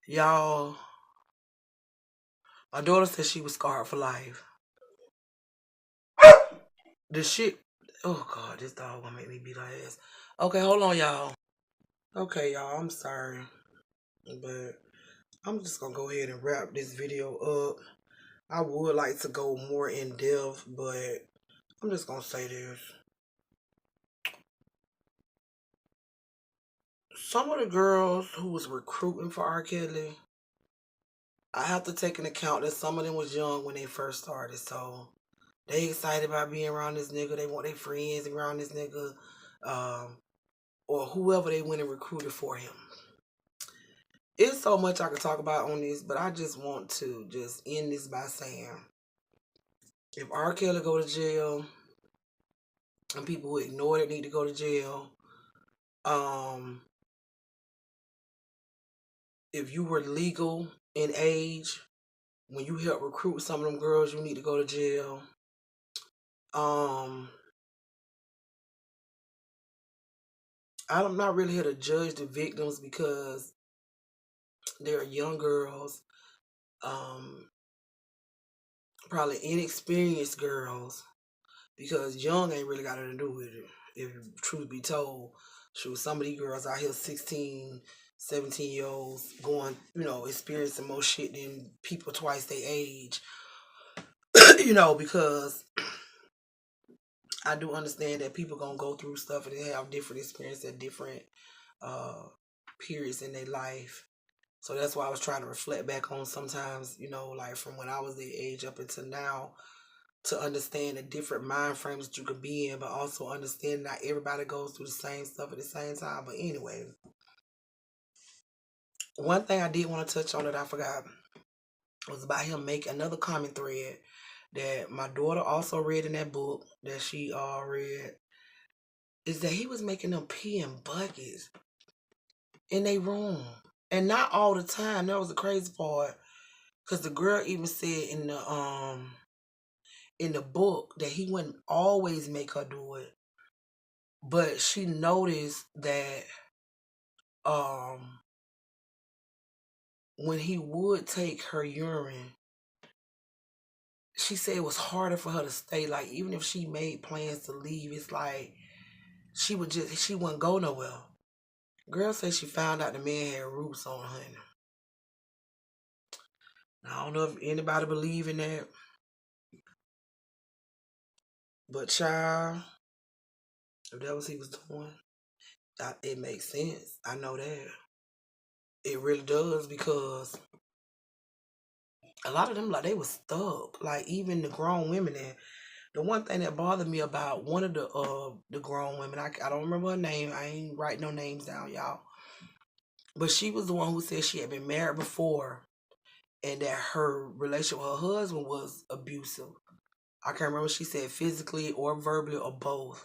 Y'all, my daughter said she was scarred for life. The shit, oh God, this dog gonna make me beat her ass. Okay, hold on, y'all. Okay, y'all, I'm sorry. But I'm just gonna go ahead and wrap this video up. I would like to go more in depth, but I'm just gonna say this. Some of the girls who was recruiting for R. Kelly, I have to take into account that some of them was young when they first started, so they excited about being around this nigga. They want their friends around this nigga, or whoever they went and recruited for him. It's so much I could talk about on this, but I just want to just end this by saying, if R. Kelly go to jail, and people who ignore it need to go to jail, if you were legal in age when you helped recruit some of them girls, you need to go to jail. I'm not really here to judge the victims because they're young girls, probably inexperienced girls, because young ain't really got nothing to do with it. If truth be told, some of these girls out here 16, 17-year-olds going, experiencing more shit than people twice their age. Because I do understand that people gonna go through stuff and they have different experiences at different periods in their life. So that's why I was trying to reflect back on sometimes, like from when I was their age up until now, to understand the different mind frames that you could be in, but also understand not everybody goes through the same stuff at the same time. But anyway, one thing I did want to touch on that I forgot was about him making another comment thread that my daughter also read in that book that she read, is that he was making them pee in buckets in their room. And not all the time. That was the crazy part. Because the girl even said in the book that he wouldn't always make her do it. But she noticed that when he would take her urine, she said it was harder for her to stay. Like, even if she made plans to leave, it's like she wouldn't go nowhere. Girl said she found out the man had roots on her. I don't know if anybody believe in that. But child, if that was what he was doing, it makes sense. I know that. It really does, because a lot of them, like, they was stuck. Like, even the grown women. And the one thing that bothered me about one of the grown women, I don't remember her name. I ain't writing no names down, y'all. But she was the one who said she had been married before and that her relationship with her husband was abusive. I can't remember if she said physically or verbally or both.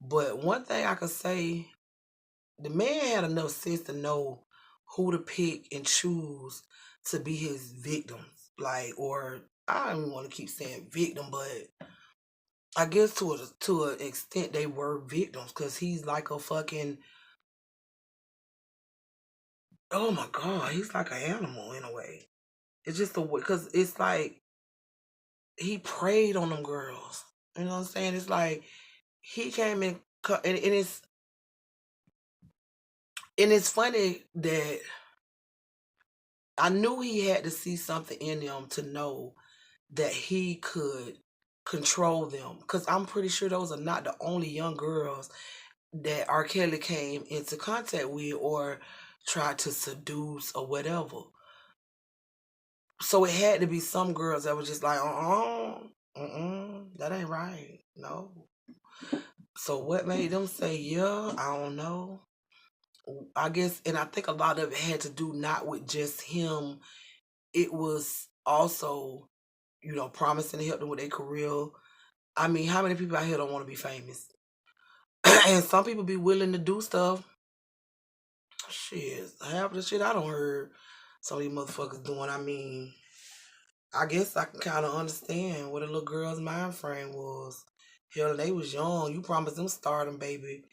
But one thing I could say, the man had enough sense to know who to pick and choose to be his victims. Like, or I don't even want to keep saying victim, but I guess to an extent they were victims, because he's like a fucking, oh my God, he's like an animal in a way. It's just the way, because it's like he preyed on them girls. You know what I'm saying? It's like he came in, and it's funny that I knew he had to see something in them to know that he could control them. Because I'm pretty sure those are not the only young girls that R. Kelly came into contact with or tried to seduce or whatever. So it had to be some girls that were just like, that ain't right. No. So what made them say yeah? I don't know. I guess, and I think a lot of it had to do not with just him. It was also, promising to help them with their career. I mean, how many people out here don't want to be famous? And some people be willing to do stuff. Shit, half of the shit I don't heard some of these motherfuckers doing. I mean, I guess I can kind of understand what a little girl's mind frame was. Hell, they was young. You promised them stardom, baby,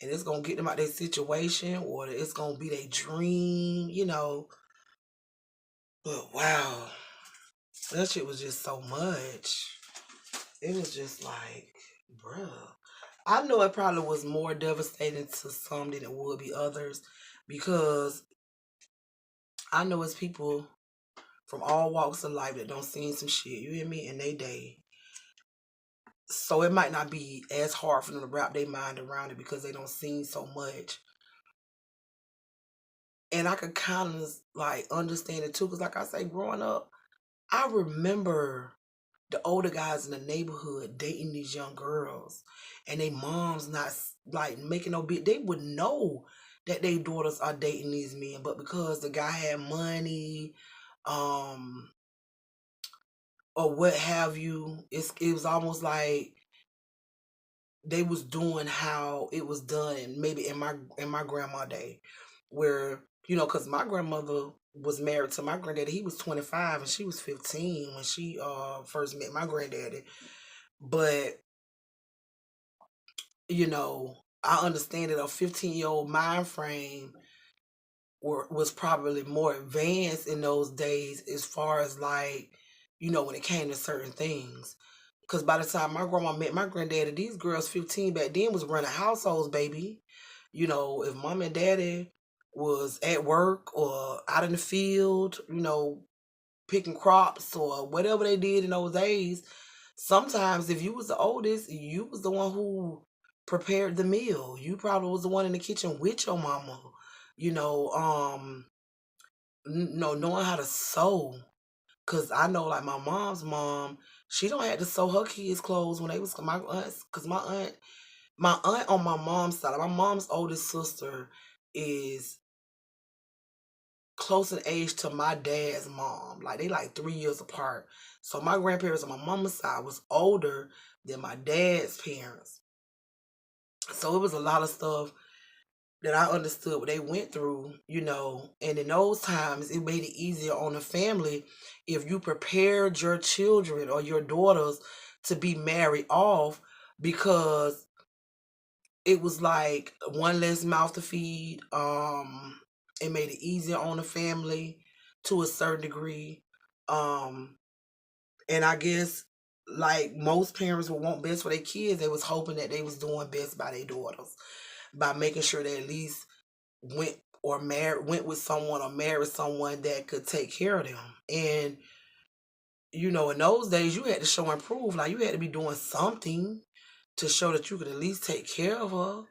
and it's gonna get them out their situation, or it's gonna be their dream. But wow, that shit was just so much. It was just like, bruh. I know it probably was more devastating to some than it would be others, because I know it's people from all walks of life that don't see some shit, you hear me, in they day. So it might not be as hard for them to wrap their mind around it because they don't see so much. And I could kind of like understand it too, because like I say, growing up, I remember the older guys in the neighborhood dating these young girls, and they moms not like making no big. They would know that their daughters are dating these men, but because the guy had money, um, or what have you, it was almost like they was doing how it was done, maybe in my grandma day, where because my grandmother was married to my granddaddy. He was 25 and she was 15 when she first met my granddaddy. But I understand that a 15-year-old mind frame was probably more advanced in those days, as far as like when it came to certain things. Because by the time my grandma met my granddaddy, these girls 15 back then was running households, baby. If mom and daddy was at work or out in the field, picking crops or whatever they did in those days, sometimes if you was the oldest, you was the one who prepared the meal. You probably was the one in the kitchen with your mama, knowing how to sew. Cause I know, like my mom's mom, she don't have to sew her kids' clothes when they was my aunts. Cause my aunt on my mom's side, my mom's oldest sister is close in age to my dad's mom. Like they like 3 years apart. So my grandparents on my mama's side was older than my dad's parents. So it was a lot of stuff that I understood what they went through, and in those times it made it easier on the family if you prepared your children or your daughters to be married off, because it was like one less mouth to feed. It made it easier on the family to a certain degree. And I guess like most parents would want best for their kids, they was hoping that they was doing best by their daughters by making sure they at least went with someone or married someone that could take care of them. And in those days you had to show and prove, like you had to be doing something to show that you could at least take care of her.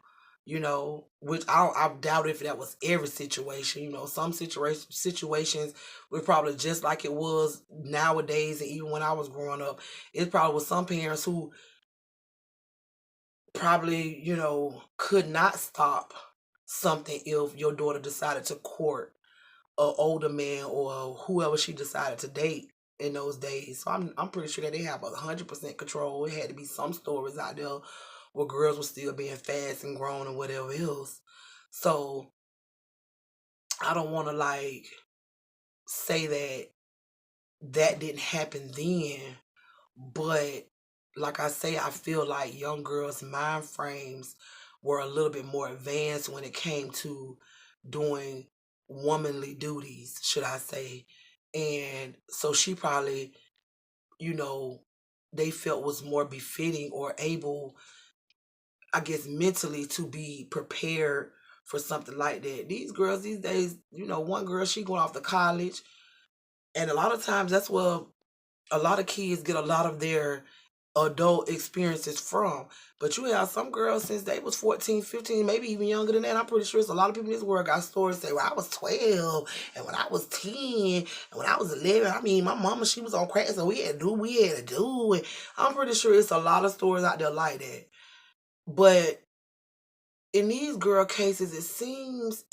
Which I doubt if that was every situation. Some situations were probably just like it was nowadays, and even when I was growing up, it probably was some parents who probably could not stop something if your daughter decided to court an older man or whoever she decided to date in those days. So I'm pretty sure that they have 100% control. It had to be some stories out there where girls were still being fast and grown and whatever else. So I don't want to like say that didn't happen then, but like I say, I feel like young girls' mind frames were a little bit more advanced when it came to doing womanly duties, should I say. And so she probably, they felt was more befitting or able, I guess, mentally to be prepared for something like that. These girls these days, one girl, she going off to college. And a lot of times that's where a lot of kids get a lot of their adult experiences from. But you have some girls since they was 14, 15, maybe even younger than that. I'm pretty sure it's a lot of people in this world got stories say, well, I was 12, and when I was 10, and when I was 11, I mean, my mama, she was on crack, so we had to do what we had to do. And I'm pretty sure it's a lot of stories out there like that. But in these girl cases, it seems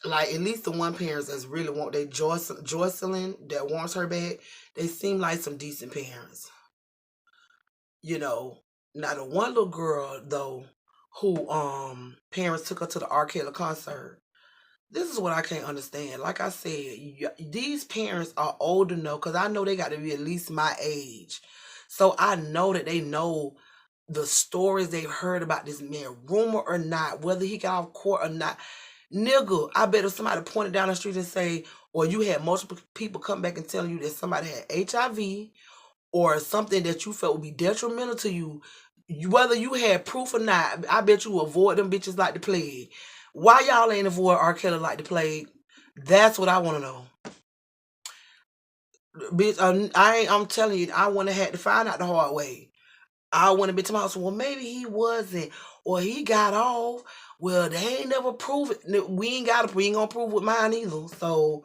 like at least the one parents that's really want they Jocelyn that wants her back, they seem like some decent parents. You know, now the one little girl though, who parents took her to the R. Kelly concert. This is what I can't understand. Like I said, these parents are old enough because I know they got to be at least my age. So I know that they know the stories they've heard about this man, rumor or not, whether he got off court or not. Nigga, I bet if somebody pointed down the street and say, or you had multiple people come back and telling you that somebody had HIV or something that you felt would be detrimental to you, whether you had proof or not, I bet you avoid them bitches like the plague. Why y'all ain't avoid R. Kelly like the plague? That's what I want to know. Bitch, I'm telling you, I wouldn't have had to find out the hard way. I wouldn't have been to my house. Well, maybe he wasn't, or he got off. Well, they ain't never prove it. We ain't gonna prove with mine either. So,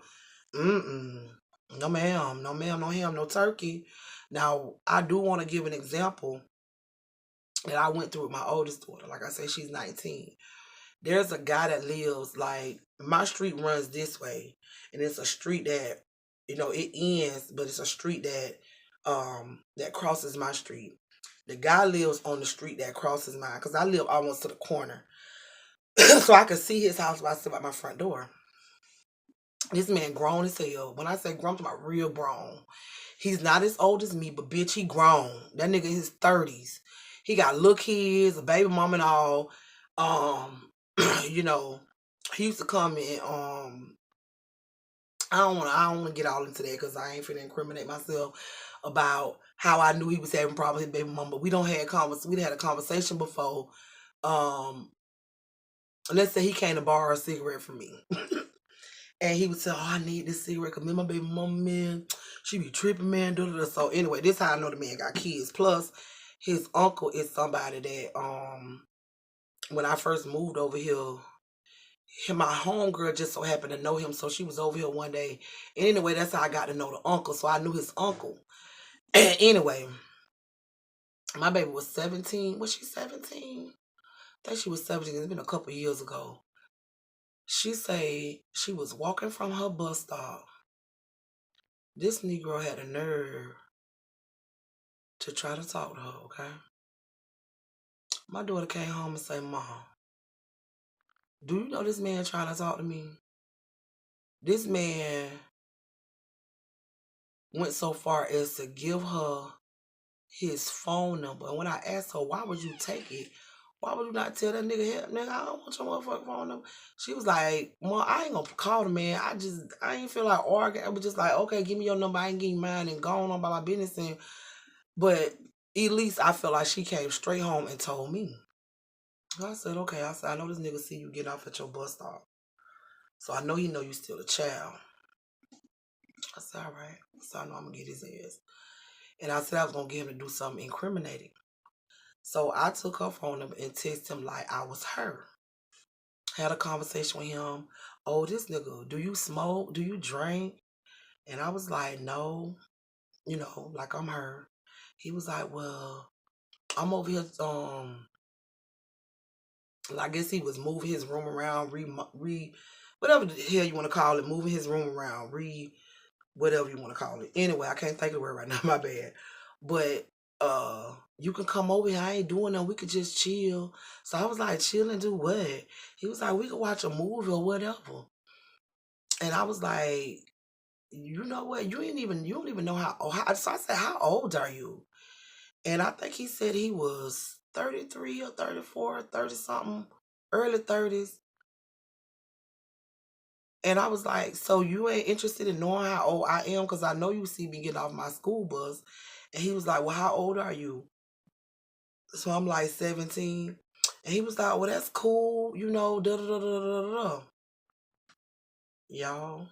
no ma'am, no ma'am, no ham, no turkey. Now, I do want to give an example that I went through with my oldest daughter. Like I said, she's 19. There's a guy that lives, like, my street runs this way, and it's a street that, it ends, but it's a street that crosses my street. The guy lives on the street that crosses mine, because I live almost to the corner. So I could see his house while I sit at my front door. This man grown as hell. When I say grown, I'm talking about real grown. He's not as old as me, but bitch, he grown. That nigga in his 30s. He got little kids, a baby mama and all. He used to come in, I don't want to get all into that because I ain't finna incriminate myself about how I knew he was having problems with his baby mama. But we had a conversation before. Let's say he came to borrow a cigarette from me. And he would say, oh, I need this cigarette because me and my baby mama, man, she be tripping, man. So anyway, this is how I know the man got kids. Plus, his uncle is somebody that, when I first moved over here, my homegirl just so happened to know him. So she was over here one day. And anyway, that's how I got to know the uncle. So I knew his uncle. And anyway, my baby was 17. Was she 17? I think she was 17. It's been a couple years ago. She say she was walking from her bus stop. This Negro had a nerve to try to talk to her, okay? My daughter came home and said, Mom, do you know this man trying to talk to me? This man went so far as to give her his phone number. And when I asked her, why would you take it? Why would you not tell that nigga, hey, nigga, I don't want your motherfucking phone number? She was like, Mom, I ain't gonna call the man. I ain't feel like arguing. I was just like, okay, give me your number. I ain't getting mine and going on by my business. But at least I feel like she came straight home and told me. I said, okay. I know this nigga see you get off at your bus stop. So I know he know you still a child. I said, all right. So I know I'm going to get his ass. And I said I was going to get him to do something incriminating. So I took her phone number and texted him like I was her. Had a conversation with him. Oh, this nigga, do you smoke? Do you drink? And I was like, no. Like I'm her. He was like, well, I'm over here, I guess he was moving his room around, whatever the hell you want to call it, moving his room around, whatever you want to call it. Anyway, I can't think of the word right now, my bad. But you can come over here. I ain't doing nothing. We could just chill. So I was like, chill and do what? He was like, we could watch a movie or whatever. And I was like, you know what? You don't even know how. So I said, how old are you? And I think he said he was 33 or 34, 30 something, early 30s. And I was like, so you ain't interested in knowing how old I am? Because I know you see me getting off my school bus. And he was like, well, how old are you? So I'm like 17. And he was like, well, that's cool, da-da-da-da-da-da. Y'all.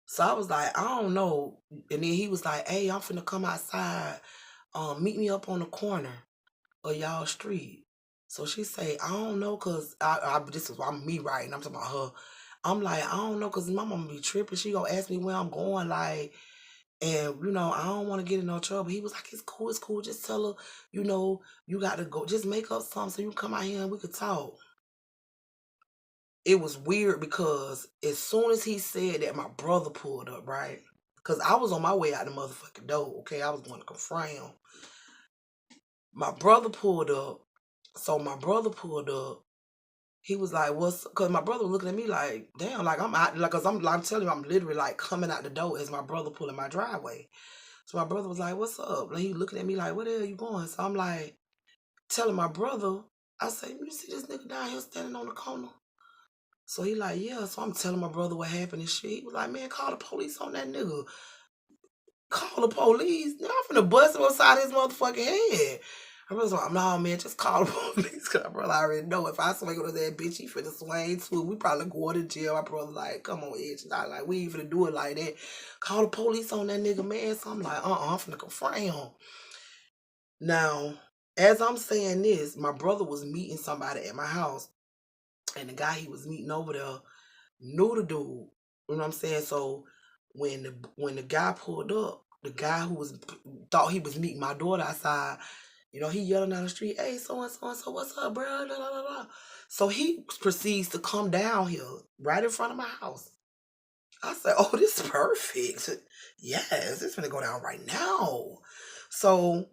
So I was like, I don't know. And then he was like, hey, I'm finna come outside. Meet me up on the corner of y'all street. So she say, I don't know, cause this is I'm me writing. I'm talking about her. I'm like, I don't know, cause my mama be tripping. She gonna ask me where I'm going. Like, And, I don't want to get in no trouble. He was like, it's cool. Just tell her, you got to go. Just make up something so you can come out here and we could talk. It was weird because as soon as he said that, my brother pulled up, right? Because I was on my way out the motherfucking door, okay? I was going to confront him. My brother pulled up. So my brother pulled up. He was like, because my brother was looking at me like, damn, like I'm out, like, because I'm telling you, I'm literally like coming out the door as my brother pulling my driveway. So my brother was like, what's up? Like, he looking at me like, where the hell you going? So I'm like, telling my brother, I say, you see this nigga down here standing on the corner? So he like, yeah. So I'm telling my brother what happened and shit. He was like, man, call the police on that nigga. Call the police. I'm finna bust him upside his motherfucking head. I was like, no, man, just call the police. Cause my brother already know if I swing on that bitch, he finna swing too. We probably go to jail. My brother like, come on, Edge. Like, we ain't finna do it like that. Call the police on that nigga, man. So I'm like, I'm finna confront him. Now, as I'm saying this, my brother was meeting somebody at my house. And the guy he was meeting over there knew the dude. You know what I'm saying? So when the guy pulled up, the guy who thought he was meeting my daughter outside, he yelling down the street, hey, so-and-so, what's up, bro? Blah, blah, blah, blah. So he proceeds to come down here right in front of my house. I said, oh, this is perfect. Yes, it's gonna go down right now. So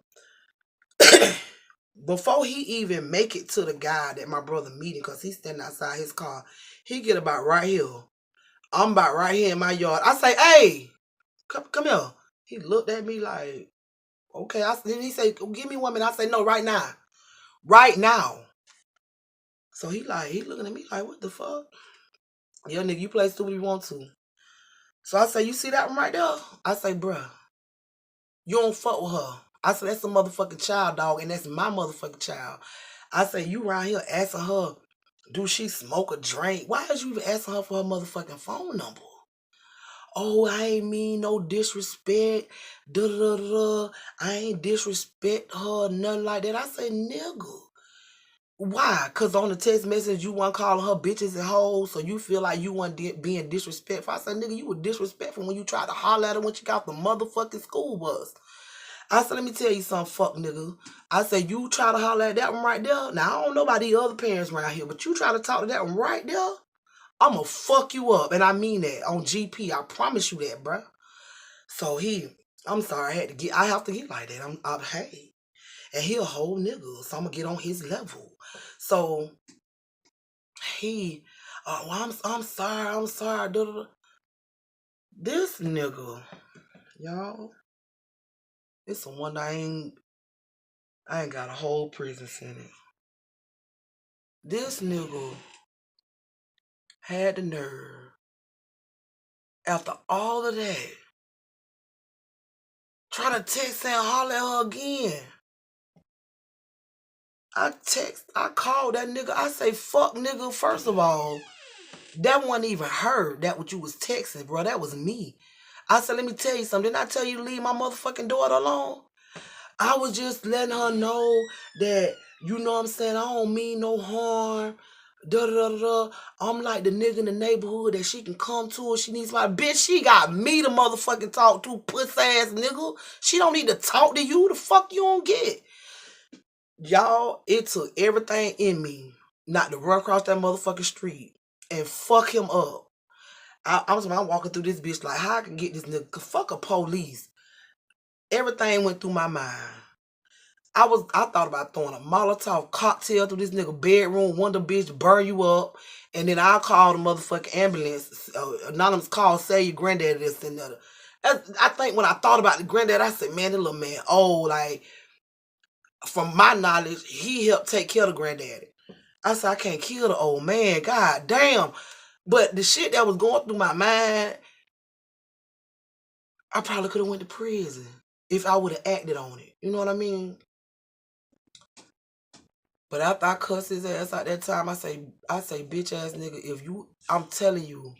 before he even make it to the guy that my brother meeting, because he's standing outside his car, he get about right here. I'm about right here in my yard. I say, hey, come here. He looked at me like, okay. Then he say, give me 1 minute. I say, no, right now. Right now. So he looking at me like, what the fuck? Yeah, nigga, you play stupid if you want to. So I say, you see that one right there? I say, bruh, you don't fuck with her. I said, that's a motherfucking child, dog, and that's my motherfucking child. I say, you around here asking her, do she smoke or drink? Why is you even asking her for her motherfucking phone number? Oh, I ain't mean no disrespect. I ain't disrespect her, nothing like that. I say, nigga. Why? Because on the text message, you weren't calling her bitches and hoes, so you feel like you weren't being disrespectful. I said, nigga, you were disrespectful when you tried to holler at her when she got the motherfucking school bus. I said, let me tell you something, fuck nigga. I said, you try to holler at that one right there. Now, I don't know about the other parents around here, but you try to talk to that one right there, I'm going to fuck you up. And I mean that on GP. I promise you that, bruh. So I'm sorry, I have to get like that. Hey. And he a whole nigga, so I'm going to get on his level. So, I'm sorry. This nigga, y'all, it's a one I ain't got a whole prison sentence. This nigga had the nerve, after all of that, trying to text and holler at her again. I called that nigga. I say, fuck nigga, first of all, that wasn't even her. That what you was texting, bro. That was me. I said, let me tell you something. Didn't I tell you to leave my motherfucking daughter alone? I was just letting her know that, you know what I'm saying, I don't mean no harm. I'm like the nigga in the neighborhood that she can come to if she needs my bitch. She got me to motherfucking talk to, puss ass nigga. She don't need to talk to you. The fuck you don't get? Y'all, it took everything in me not to run across that motherfucking street and fuck him up. I'm walking through this bitch like, how I can get this nigga? Fuck a police. Everything went through my mind. I thought about throwing a Molotov cocktail through this nigga bedroom, one of the bitch burn you up, and then I'll call the motherfucking ambulance, anonymous call, say your granddaddy this and that. I think when I thought about the granddad, I said, man, this little man old, like, from my knowledge, he helped take care of the granddaddy. I said, I can't kill the old man, god damn. But the shit that was going through my mind, I probably could have went to prison if I would have acted on it. You know what I mean? But after I cuss his ass out that time, I say, bitch ass nigga, I'm telling you,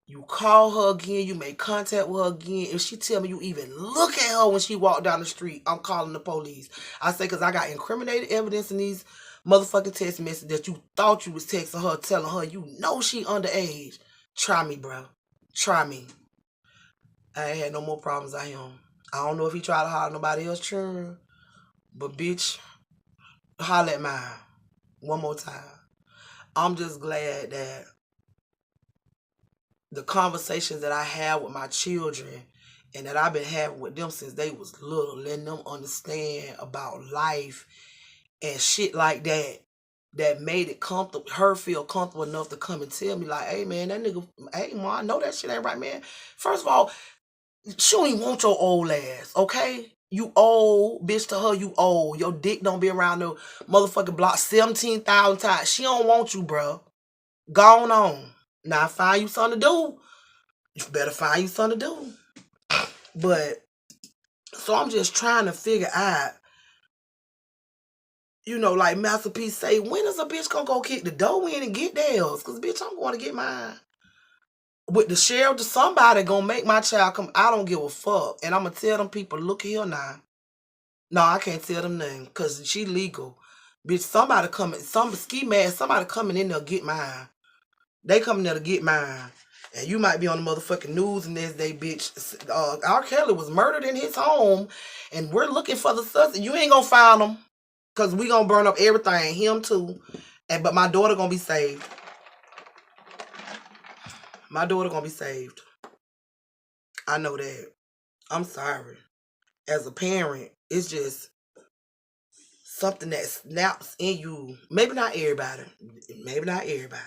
you call her again, you make contact with her again. If she tell me you even look at her when she walk down the street, I'm calling the police. I say, because I got incriminated evidence in these motherfucking text messages that you thought you was texting her, telling her you know she underage. Try me, bro. Try me. I ain't had no more problems out him. I don't know if he tried to holler at nobody else children, but bitch, holler at mine one more time. I'm just glad that the conversations that I have with my children and that I've been having with them since they was little, letting them understand about life and shit like that, that made it comfortable, her feel comfortable enough to come and tell me like, hey man, that nigga, hey ma, I know that shit ain't right, man. First of all, she don't even want your old ass, okay? You old, bitch, to her, you old. Your dick don't be around the motherfucking block 17,000 times. She don't want you, bro. Gone on. Now find you something to do. You better find you something to do. But, so I'm just trying to figure out, you know, like Master P say, when is a bitch gonna go kick the door in and get theirs? Because, bitch, I'm going to get mine. With the sheriff to somebody gonna make my child come. I don't give a fuck. And I'm gonna tell them people, look here now. No, I can't tell them nothing because she legal. Bitch, somebody coming, some ski mask, somebody coming in there to get mine. They coming there to get mine. And you might be on the motherfucking news and this day, bitch. R. Kelly was murdered in his home and we're looking for the suspect. You ain't gonna find him because we gonna burn up everything, him too. But my daughter gonna be saved. My daughter gonna be saved. I know that. I'm sorry. As a parent, it's just something that snaps in you. Maybe not everybody. Maybe not everybody.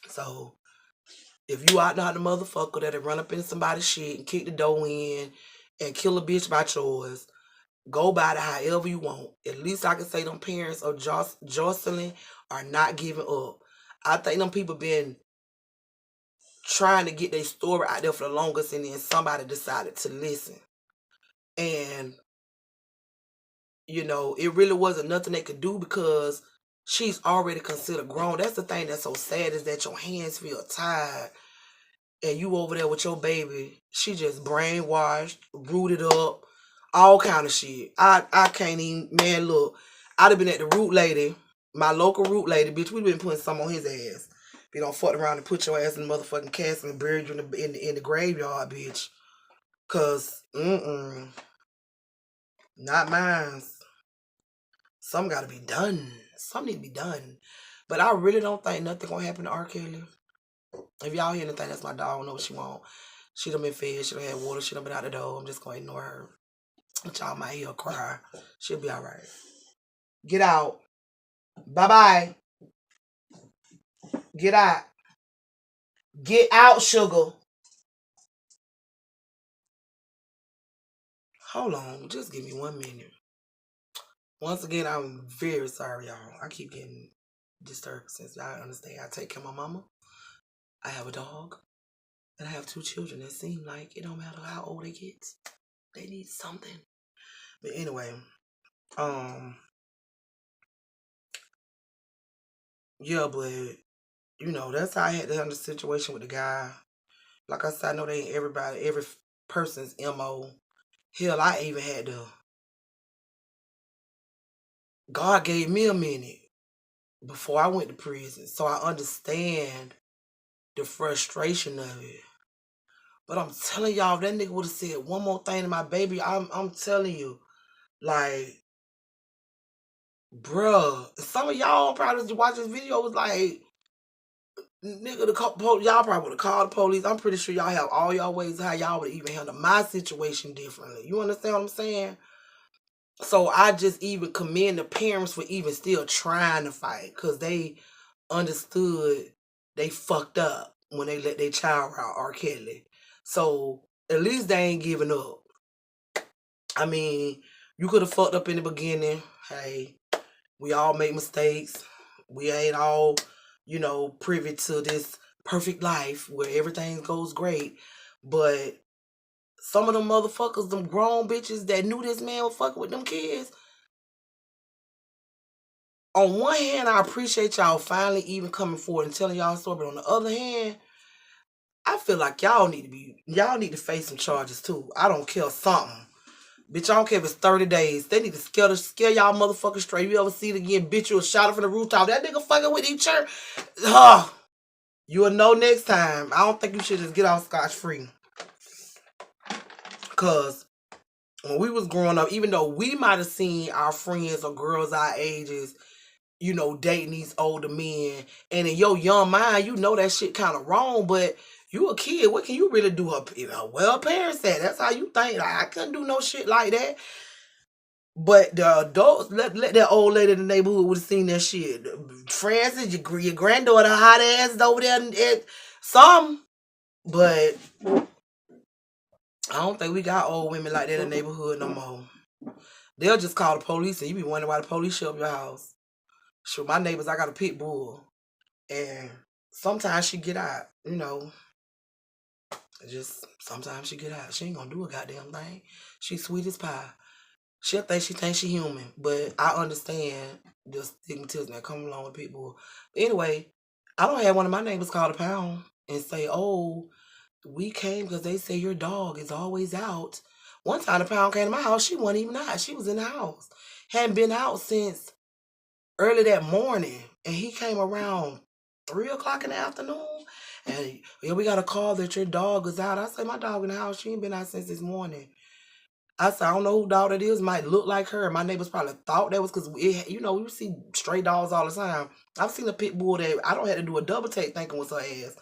So, if you out there the motherfucker that'll run up in somebody's shit and kick the door in and kill a bitch by choice, go by it however you want. At least I can say them parents of Jocelyn are not giving up. I think them people been trying to get their story out there for the longest, and then somebody decided to listen. And, you know, it really wasn't nothing they could do because she's already considered grown. That's the thing that's so sad, is that your hands feel tied and you over there with your baby. She just brainwashed, rooted up, all kind of shit. I can't even, man, look, I'd have been at the root lady, my local root lady, bitch. We've been putting some on his ass. If you don't fuck around and put your ass in the motherfucking casket and bury you in the graveyard, bitch. Cause, not mine. Something gotta be done. Something need to be done. But I really don't think nothing gonna happen to R. Kelly. If y'all hear anything, that's my dog. I don't know what she want. She done been fed. She done had water. She done been out the door. I'm just gonna ignore her. But y'all might hear her cry. She'll be alright. Get out. Bye-bye. Get out. Get out, sugar. Hold on. Just give me 1 minute. Once again, I'm very sorry, y'all. I keep getting disturbed since y'all understand. I take care of my mama. I have a dog. And I have 2 children that seem like it don't matter how old they get. They need something. But anyway, yeah, but, you know, that's how I had to handle the situation with the guy. Like I said, I know they ain't every person's MO. Hell, I even had to, God gave me a minute before I went to prison. So I understand the frustration of it. But I'm telling y'all, if that nigga would have said one more thing to my baby, I'm telling you, like, bruh, some of y'all probably watch this video was like, nigga, y'all probably would have called the police. I'm pretty sure y'all have all y'all ways how y'all would even handle my situation differently. You understand what I'm saying? So I just even commend the parents for even still trying to fight, because they understood they fucked up when they let their child out R. Kelly. So at least they ain't giving up. I mean, you could have fucked up in the beginning. Hey, we all make mistakes. We ain't all, you know, privy to this perfect life where everything goes great. But some of them motherfuckers, them grown bitches that knew this man was fucking with them kids. On one hand, I appreciate y'all finally even coming forward and telling y'all story. But on the other hand, I feel like y'all need to face some charges too. I don't care something. Bitch, I don't care if it's 30 days. They need to scare y'all motherfuckers straight. You ever see it again, bitch, you'll shout it from the rooftop. That nigga fucking with each other. You'll know next time. I don't think you should just get off scotch-free. Cause when we was growing up, even though we might have seen our friends or girls our ages, you know, dating these older men, and in your young mind, you know that shit kind of wrong, but you a kid, what can you really do? Well, parents said that's how you think. Like, I couldn't do no shit like that. But the adults, let that old lady in the neighborhood would have seen that shit. Francis, your granddaughter, hot ass over there, and some. But I don't think we got old women like that in the neighborhood no more. They'll just call the police, and you be wondering why the police show up your house. Sure, my neighbors, I got a pit bull, and sometimes she get out. You know, just sometimes she get out. She ain't gonna do a goddamn thing. She sweet as pie. She'll think she thinks she human, but I understand the stigmatism that come along with people. But anyway, I don't have one of my neighbors call the pound and say, "Oh, we came because they say your dog is always out." One time the pound came to my house, she wasn't even out. She was in the house. Hadn't been out since early that morning. And he came around 3 o'clock in the afternoon. And yeah, we got a call that your dog is out. I said, my dog in the house, she ain't been out since this morning. I said, I don't know who dog that is. Might look like her. My neighbors probably thought that was because, you know, we see stray dogs all the time. I've seen a pit bull that I don't have to do a double take thinking was her ass.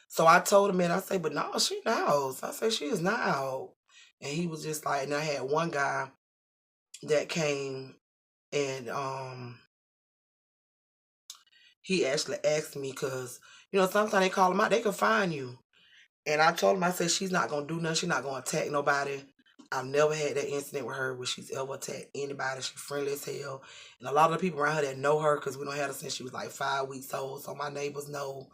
So I told him, and I said, but no, she in the house. I said, she is not out. And he was just like, and I had one guy that came and he actually asked me because, you know, sometimes they call them out, they can find you. And I told him, I said, she's not going to do nothing. She's not going to attack nobody. I've never had that incident with her where she's ever attacked anybody. She's friendly as hell. And a lot of the people around her that know her, because we don't have her since she was like 5 weeks old. So my neighbors know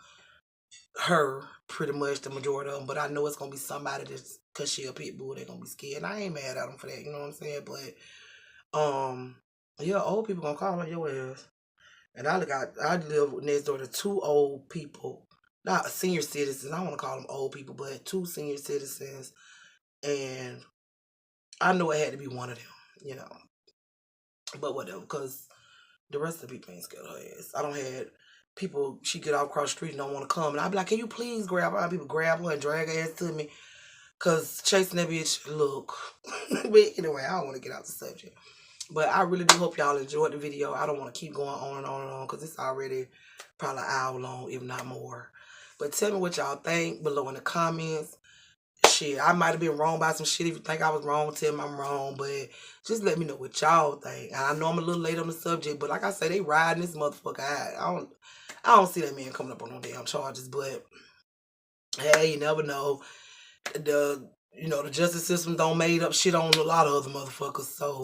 her pretty much, the majority of them. But I know it's going to be somebody that's, because she a pit bull, they're going to be scared. And I ain't mad at them for that, you know what I'm saying? But, yeah, old people going to call on your ass. And I live next door to 2 old people. Not senior citizens. I don't want to call them old people, but 2 senior citizens. And I know it had to be one of them, you know. But whatever, because the rest of the people ain't scared of her ass. I don't have people, she get out across the street and don't want to come. And I be like, can you please grab her? People grab her and drag her ass to me. Because chasing that bitch, look. But anyway, I don't want to get out the subject. But I really do hope y'all enjoyed the video. I don't want to keep going on and on and on because it's already probably an hour long, if not more. But tell me what y'all think below in the comments. Shit, I might have been wrong by some shit. If you think I was wrong, tell me I'm wrong. But just let me know what y'all think. And I know I'm a little late on the subject, but like I say, they riding this motherfucker out. I don't see that man coming up on no damn charges. But hey, you never know. The justice system don't made up shit on a lot of other motherfuckers. So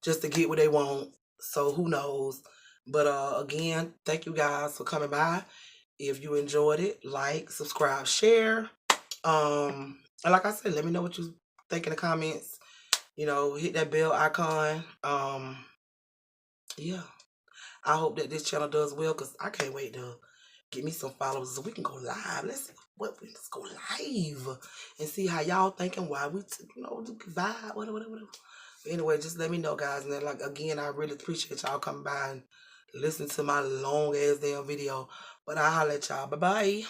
just to get what they want. So who knows? But again, thank you guys for coming by. If you enjoyed it, like, subscribe, share. And like I said, let me know what you think in the comments. You know, hit that bell icon. Yeah. I hope that this channel does well because I can't wait to get me some followers so we can go live. Let's go live and see how y'all thinking, why we, vibe, whatever. Anyway, just let me know, guys. And then, like, again, I really appreciate y'all coming by and listen to my long ass damn video. But I'll holler at y'all. Bye-bye.